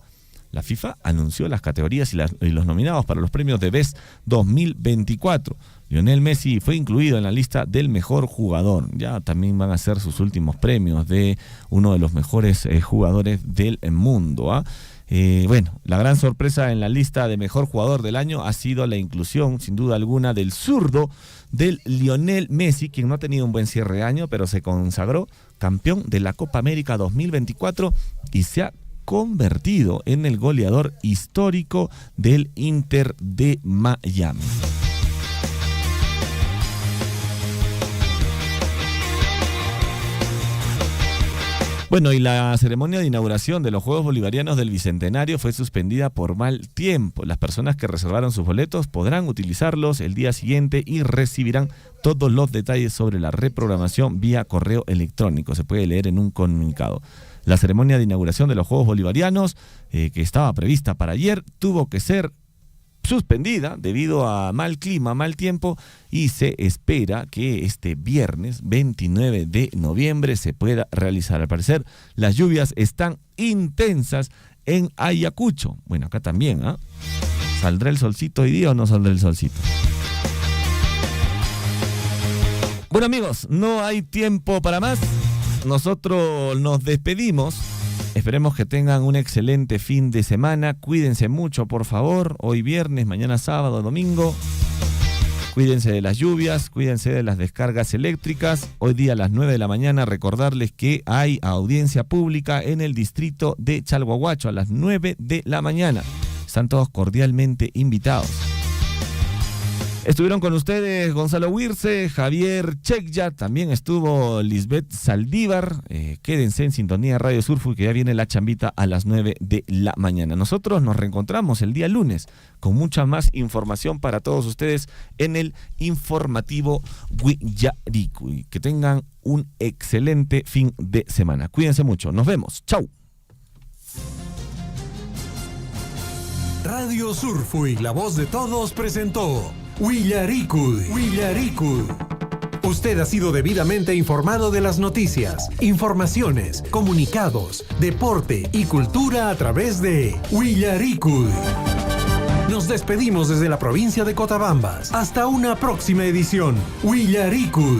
Speaker 16: La FIFA anunció las categorías y los nominados para los premios The Best 2024. Lionel Messi fue incluido en la lista del mejor jugador. Ya también van a ser sus últimos premios de uno de los mejores jugadores del mundo, ¿ah? Bueno, la gran sorpresa en la lista de mejor jugador del año ha sido la inclusión, sin duda alguna, del zurdo del Lionel Messi, quien no ha tenido un buen cierre de año, pero se consagró campeón de la Copa América 2024 y se ha convertido en el goleador histórico del Inter de Miami. Bueno, y la ceremonia de inauguración de los Juegos Bolivarianos del Bicentenario fue suspendida por mal tiempo. Las personas que reservaron sus boletos podrán utilizarlos el día siguiente y recibirán todos los detalles sobre la reprogramación vía correo electrónico. Se puede leer en un comunicado. La ceremonia de inauguración de los Juegos Bolivarianos, que estaba prevista para ayer, tuvo que ser suspendida debido a mal clima, mal tiempo, y se espera que este viernes 29 de noviembre se pueda realizar. Al parecer, las lluvias están intensas en Ayacucho. Bueno, acá también, ¿ah? ¿Saldrá el solcito hoy día o no saldrá el solcito? Bueno, amigos, no hay tiempo para más. Nosotros nos despedimos. Esperemos que tengan un excelente fin de semana. Cuídense mucho, por favor. Hoy viernes, mañana sábado, domingo. Cuídense de las lluvias, cuídense de las descargas eléctricas. Hoy día a las 9 de la mañana recordarles que hay audiencia pública en el distrito de Chalhuahuacho a las 9 de la mañana. Están todos cordialmente invitados. Estuvieron con ustedes Gonzalo Huirce, Javier Chekya, también estuvo Lisbeth Saldívar. Quédense en sintonía de Radio Surfui, que ya viene la chambita a las 9 de la mañana. Nosotros nos reencontramos el día lunes con mucha más información para todos ustedes en el informativo Guillaricuy. Que tengan un excelente fin de semana. Cuídense mucho. Nos vemos. Chau.
Speaker 13: Radio Surfui, la voz de todos, presentó Guillaricuy. Usted ha sido debidamente informado de las noticias, informaciones, comunicados, deporte y cultura a través de Guillaricuy. Nos despedimos desde la provincia de Cotabambas. Hasta una próxima edición. Guillaricuy.